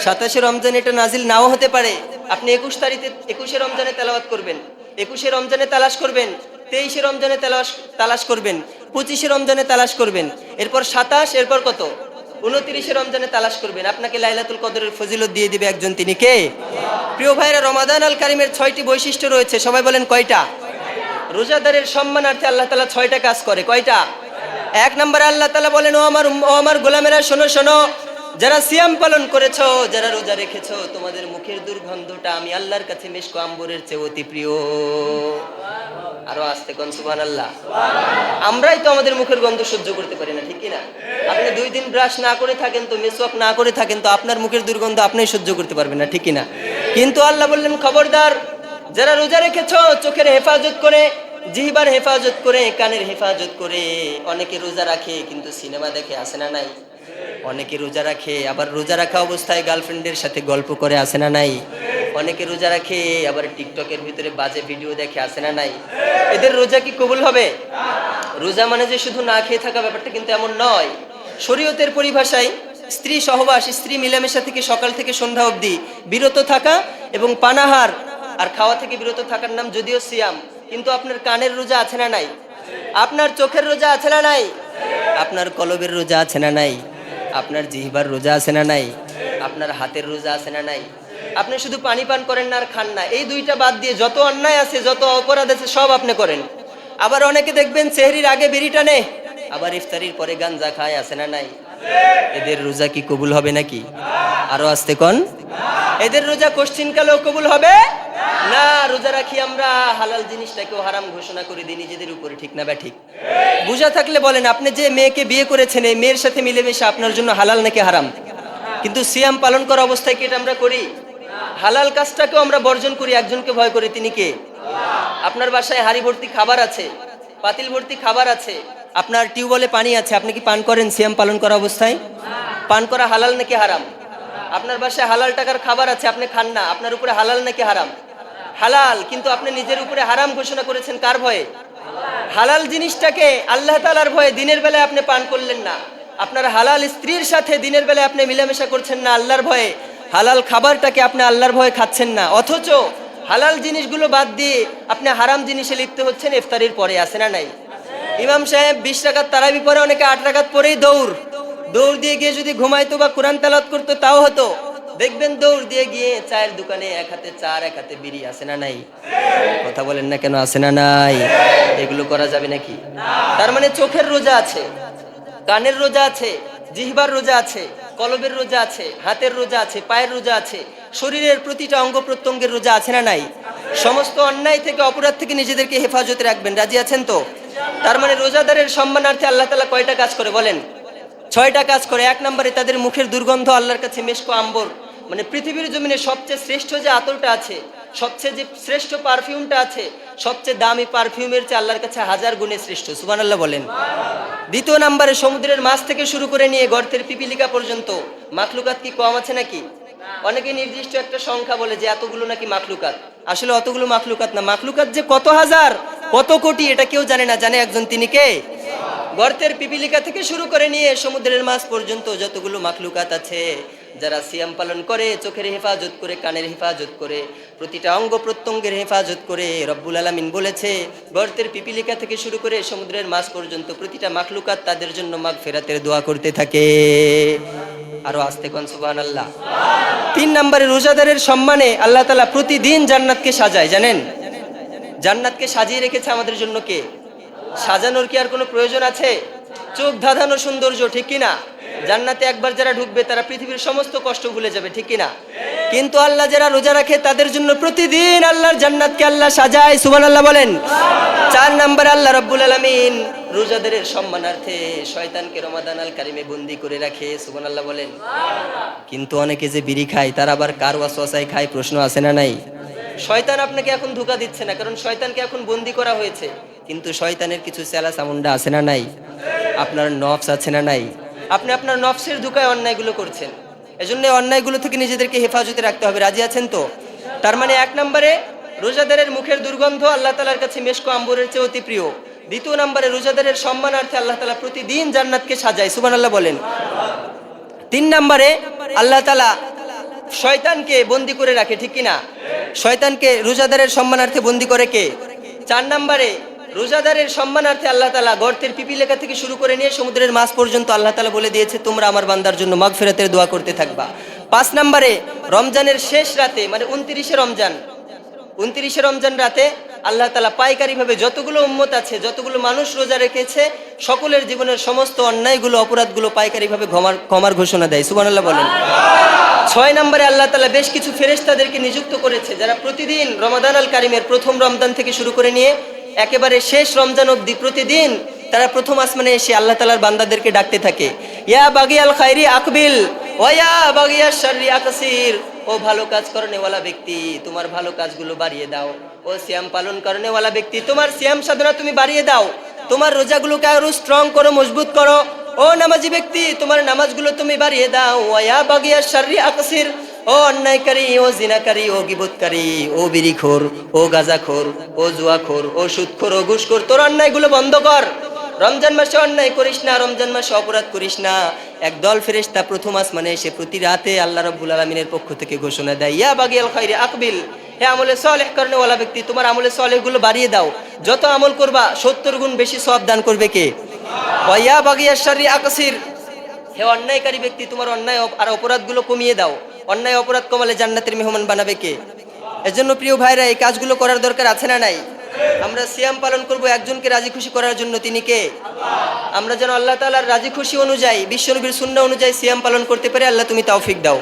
A: 27 রমজান এটা নাজিল নাও হতে পারে। আপনি 21 তারিখে 21 রমজানে তেলাওয়াত করবেন, 21 রমজানে তালাশ করবেন, 23 রমজানে তালাশ করবেন, 25 রমজানে তালাশ করবেন, এরপর 27, এরপর কত? 29 রমজানে তালাশ করবেন। আপনাকে লাইলাতুল কদরের ফজিলত দিয়ে দিবে একজন, তিনি কে? প্রিয় ভাইরা, রমাদান আল কারিমের 6টি বৈশিষ্ট্য রয়েছে। সবাই বলেন কয়টা? রোজাদারের সম্মানার্থে আল্লাহ তাআলা 6টা কাজ করে। কয়টা? এক নম্বরে আল্লাহ তাআলা বলেন, ও আমার গোলামেরা শোনো শোনো, যারা সিয়াম পালন করেছো, যারা রোজা রেখেছো, তোমাদের মুখের দুর্গন্ধটা আমি আল্লাহর কাছে মিশক আম্বরের চেয়ে অতি প্রিয়। আরো আস্তে কোন সুবহানাল্লাহ। আমরাই তো আমাদের মুখের গন্ধ সহ্য করতে পারি না, ঠিক কি না? আপনি 2 দিন ব্রাশ না করে থাকেন তো, মেসওয়াক না করে থাকেন তো, আপনার মুখের দুর্গন্ধ আপনিই সহ্য করতে পারবেন না, ঠিক কি না? কিন্তু আল্লাহ বললেন, খবরদার, যারা রোজা রেখেছো, চোখের হেফাজত করে, জিহ্বার হেফাজত করে, কানের হেফাজত করে। অনেকে রোজা রাখে কিন্তু সিনেমা দেখে, আসে না নাই? অনেকে রোজা রাখে আবার রোজা রাখা অবস্থায় গার্লফ্রেন্ডের সাথে গল্প করে, আসে না নাই? অনেকে রোজা রাখে আবার টিকটকের ভিতরে বাজে ভিডিও দেখে, আসে না নাই? এদের রোজা কি কবুল হবে? রোজা মানে যে শুধু না খেয়ে থাকা, ব্যাপারটা কিন্তু এমন নয়। শরীয়তের পরিভাষায় স্ত্রী সহবাস, স্ত্রী মিলামেশা থেকে সকাল থেকে সন্ধ্যা অবধি বিরত থাকা এবং পানাহার আর খাওয়া থেকে বিরত থাকার নাম যদিও সিয়াম। কিন্তু আপনার কানের রোজা আছে না নাই? আপনার চোখের রোজা আছে না নাই? আপনার কলবের রোজা আছে না নাই? আপনার জিহ্বার রোজা আছে না নাই? আপনার হাতের রোজা আছে না নাই? আপনি শুধু পানি পান করেন না আর খান না, এই দুইটা বাদ দিয়ে যত অন্যায় আছে, যত অপরাধ আছে, সব আপনি করেন। আবার অনেকে দেখবেন সেহরির আগে বিড়ি টানে, আবার ইফতারির পরে গাঞ্জা খায়, আছে না নাই? এদের রোজা কি কবুল হবে নাকি? আরো আস্তে কোন। এদের রোজা কোশ্চিনকালেও কবুল হবে না। রোজা রাখি আমরা, হালাল জিনিসটাকেও হারাম ঘোষণা করে দিই নিজেদের উপরে, ঠিক না? ঠিক বুঝা থাকলে বলেন, আপনি যে মেয়েকে বিয়ে করেছেন, এই মেয়ের সাথে মিলেমিশে আপনার জন্য হালাল নাকি হারাম? কিন্তু সিয়াম পালন করা অবস্থায় কি এটা আমরা করি? হালাল কাজটাকেও আমরা বর্জন করি, একজনকে ভয় করে, তিনি কে? আপনার বাসায় হাড়ি ভর্তি খাবার আছে, পাতিল ভর্তি খাবার আছে, আপনার টিউবওয়েলে পানি আছে, আপনি কি পান করেন সিয়াম পালন করা অবস্থায়? পান করা হালাল নাকি হারাম? আপনার বাসায় হালাল টাকার খাবার আছে, আপনি খান না, আপনার উপরে হালাল নাকি হারাম? হালাল, কিন্তু আপনি নিজের উপরে হারাম ঘোষণা করেছেন কার ভয়ে? হালাল জিনিসটাকে আল্লাহ তাআলার ভয়ে দিনের বেলায় আপনি পান করলেন না। আপনার হালাল স্ত্রীর সাথে দিনের বেলায় আপনি মিলামেশা করছেন না আল্লাহর ভয়ে। হালাল খাবারটাকে আপনি আল্লাহর ভয়ে খাচ্ছেন না, অথচ হালাল জিনিসগুলো বাদ দিয়ে আপনি হারাম জিনিসে লিপ্ত হচ্ছেন ইফতারির পরে, আছে না নাই? ইমাম সাহেব 20 রাকাত তারাবি পরে, অনেকে 8 রাকাত পরেই দৌড় দিয়ে গিয়ে যদি ঘুমাইতো বা কোরআন তেলাওয়াত করতো তাও হতো। দেখবেন দৌড় দিয়ে গিয়ে চায়ের দোকানে এক হাতে চা এক হাতে বিড়ি, আছে না নাই? কথা বলেন না কেন, আছে না নাই? এগুলো করা যাবে নাকি? তার মানে চোখের রোজা আছে, কানের রোজা আছে, জিহ্বার রোজা আছে, কলবের রোজা আছে, হাতের রোজা আছে, পায়ের রোজা আছে, শরীরের প্রতিটা অঙ্গ প্রত্যঙ্গের রোজা, আছে না নাই? সমস্ত অন্যায় থেকে, অপরাধ থেকে নিজেদেরকে হেফাজতে রাখবেন, রাজি আছেন তো? তার মানে রোজাদারের সম্মানার্থে আল্লাহ তাআলা কয়টা কাজ করে বলেন? 6টা কাজ করে। 1 নম্বরে তাদের মুখের দুর্গন্ধ আল্লাহর কাছে মিশক আম্বর, মানে পৃথিবীর জমিনে সবচেয়ে শ্রেষ্ঠ যে আতরটা আছে, সবচেয়ে যে শ্রেষ্ঠ পারফিউমটা আছে, সবচেয়ে দামি পারফিউমের চেয়ে আল্লাহর কাছে 1000 গুণে শ্রেষ্ঠ, সুবহানাল্লাহ বলেন। 2 নম্বরে সমুদ্রের মাছ থেকে শুরু করে নিয়ে গর্তের পিপিলিকা পর্যন্ত মাখলুকাত কি কম আছে নাকি? অনেকে নির্দিষ্ট একটা সংখ্যা বলে যে এতগুলো নাকি মাখলুকাত, আসলে অতগুলো মাখলুকাত না, মাখলুকাত যে কত হাজার কত কোটি এটা কেউ জানে না, জানে একজন, তিনি কে? গর্তের পিপিলিকা থেকে শুরু করে নিয়ে সমুদ্রের মাছ পর্যন্ত যতগুলো মাখলুকাত আছে, যারা সিয়াম পালন করে, চোখের হেফাজত করে, কানের হেফাজত করে, প্রতিটা অঙ্গ প্রত্যঙ্গের হেফাজত করে, রব্বুল আলামিন বলেছে গর্তের পিপিলিকা থেকে শুরু করে সমুদ্রের মাছ পর্যন্ত প্রতিটা মাখলুকাত তাদের জন্য মাগফিরাতের দোয়া করতে থাকে। আরো আস্তে কোন সুবহানাল্লাহ। 3 নম্বরে রোজাদারের সম্মানে আল্লাহ তাআলা প্রতিদিন জান্নাতকে সাজায়, জানেন? জান্নাতকে সাজিয়ে রেখেছে আমাদের জন্য কে? সাজানোর কি আর কোনো প্রয়োজন আছে? চোখ ধাঁধানো সৌন্দর্য, ঠিক কিনা? জান্নাতে একবার যারা ঢুকবে তারা পৃথিবীর সমস্ত কষ্ট ভুলে যাবে, ঠিক কিনা? কিন্তু আল্লাহ যারা রোজা রাখে তাদের জন্য প্রতিদিন আল্লাহর জান্নাতকে আল্লাহ সাজায়, সুবহানাল্লাহ বলেন। 4 নম্বরে আল্লাহ রাব্বুল আলামিন রোজাদারের সম্মানার্থে শয়তানকে রমাদান আল কারিমে বন্দী করে রাখে, সুবহানাল্লাহ বলেন। কিন্তু অনেকে যে বিড়ি খায় তারা আবার কার ওয়াসওয়াসায় খায়, প্রশ্ন আছে না নাই? শয়তান আপনাকে এখন ধোঁকা দিচ্ছে না, কারণ শয়তানকে এখন বন্দী করা হয়েছে, কিন্তু শয়তানের কিছু চেলা চামুন্ডা আছে না নাই? আপনার নফস আছে না নাই? আপনি আপনার নফসের ধোঁকায় অন্যায়গুলো করছেন, এজন্য অন্যায়গুলো থেকে নিজেদেরকে হেফাজতে রাখতে হবে, রাজি আছেন তো? তার মানে 1 নম্বরে রোজাদারের মুখের দুর্গন্ধ আল্লাহ তাআলার কাছে মিশক আম্বরের চেয়ে অতি প্রিয়। 2 নম্বরে রোজাদারের সম্মানার্থে আল্লাহ তাআলা প্রতিদিন জান্নাতকে সাজায়, সুবহানাল্লাহ বলেন। 3 নম্বরে আল্লাহ তাআলা শয়তানকে বন্দী করে রাখে, ঠিক কিনা? শয়তানকে রোজাদারের সম্মানার্থে বন্দী করে কে? 4 নম্বরে রোজাদারের সম্মানার্থে আল্লাহ তাআলা গর্তের পিপিলিকা থেকে শুরু করে নিয়ে সমুদ্রের মাছ পর্যন্ত আল্লাহ তাআলা বলে দিয়েছে তোমরা আমার বান্দার জন্য মাগফিরাতের দোয়া করতে থাকবা। 5 নম্বরে রমজানের শেষ রাতে, মানে 29শে রমজান রাতে আল্লাহ তাআলা পাইকারিভাবে যতগুলো উম্মত আছে, যতগুলো মানুষ রোজা রেখেছে, সকলের জীবনের সমস্ত অন্যায়গুলো, অপরাধগুলো পাইকারিভাবে ক্ষমার ঘোষণা দেয়। সুবহানাল্লাহ বলেন। 6 নম্বরে আল্লাহ তাআলা বেশ কিছু ফেরেশতাদেরকে নিযুক্ত করেছে, যারা প্রতিদিন রমাদান আল কারিমের প্রথম রমজান থেকে শুরু করে নিয়ে একেবারে শেষ রমজান অবধি প্রতিদিন তারা প্রথম আসমানে এসে আল্লাহ তাআলার বান্দাদেরকে ডাকতে থাকে, ইয়া বাগিয়াল খায়রি আকবিল ওয়া ইয়া বাগিয়াশ শাররি আকসির। ও ভালো কাজ করনেওয়ালা ব্যক্তি, তোমার ভালো কাজগুলো বাড়িয়ে দাও। ও সিয়াম পালন করনেওয়ালা ব্যক্তি, তোমার সিয়াম সাধনা তুমি বাড়িয়ে দাও। তোমার রোজাগুলোকে আরো স্ট্রং করো, মজবুত করো। ও নামাজি ব্যক্তি, তোমার নামাজগুলো তুমি বাড়িয়ে দাও। ওয়া ইয়া বাগিয়াশ শাররি আকসির। ও অন্যায়কারী, ও জিনাকারী, ও গীবতকারী, ও বিড়িখোর, ও গাঁজাখোর, ও জুয়াখোর, ও সুদখোর, ও ঘুষখোর, তোর অন্যায়গুলো বন্ধ কর। রমজান মাসে অন্যায় করিস না, রমজান মাসে অপরাধ করিস না। একদল ফেরেশতা প্রথম আসমানে এসে প্রতি রাতে আল্লাহ রাব্বুল আলামিনের পক্ষ থেকে ঘোষণা দেয়, ইয়া বাগিয়াল খায়রি আকবিল, হে আমলে সালেহ করনেওয়ালা ব্যক্তি, তোমার আমলে সালেহগুলো বাড়িয়ে দাও। যত আমল করবা 70 গুণ বেশি সওয়াব দান করবে কে? ওয়া ইয়া বাগিয়াশ শাররি আকসির, হে অন্যায়কারী ব্যক্তি, তোমার অন্যায় আর অপরাধগুলো কমিয়ে দাও। অন্যায় অপরাধ কমালে জান্নাতের মেহমান বানাবে কে? এজন্য প্রিয় ভাইরা, এই কাজগুলো করার দরকার আছে না নাই? আমরা সিয়াম পালন করব একজনকে রাজি খুশি করার জন্য, তিনি কে? আমরা যেন আল্লাহ তাআলার রাজি খুশি অনুযায়ী, বিশ্বনবীর সুন্নাহ অনুযায়ী সিয়াম পালন করতে পারি। আল্লাহ তুমি তৌফিক দাও।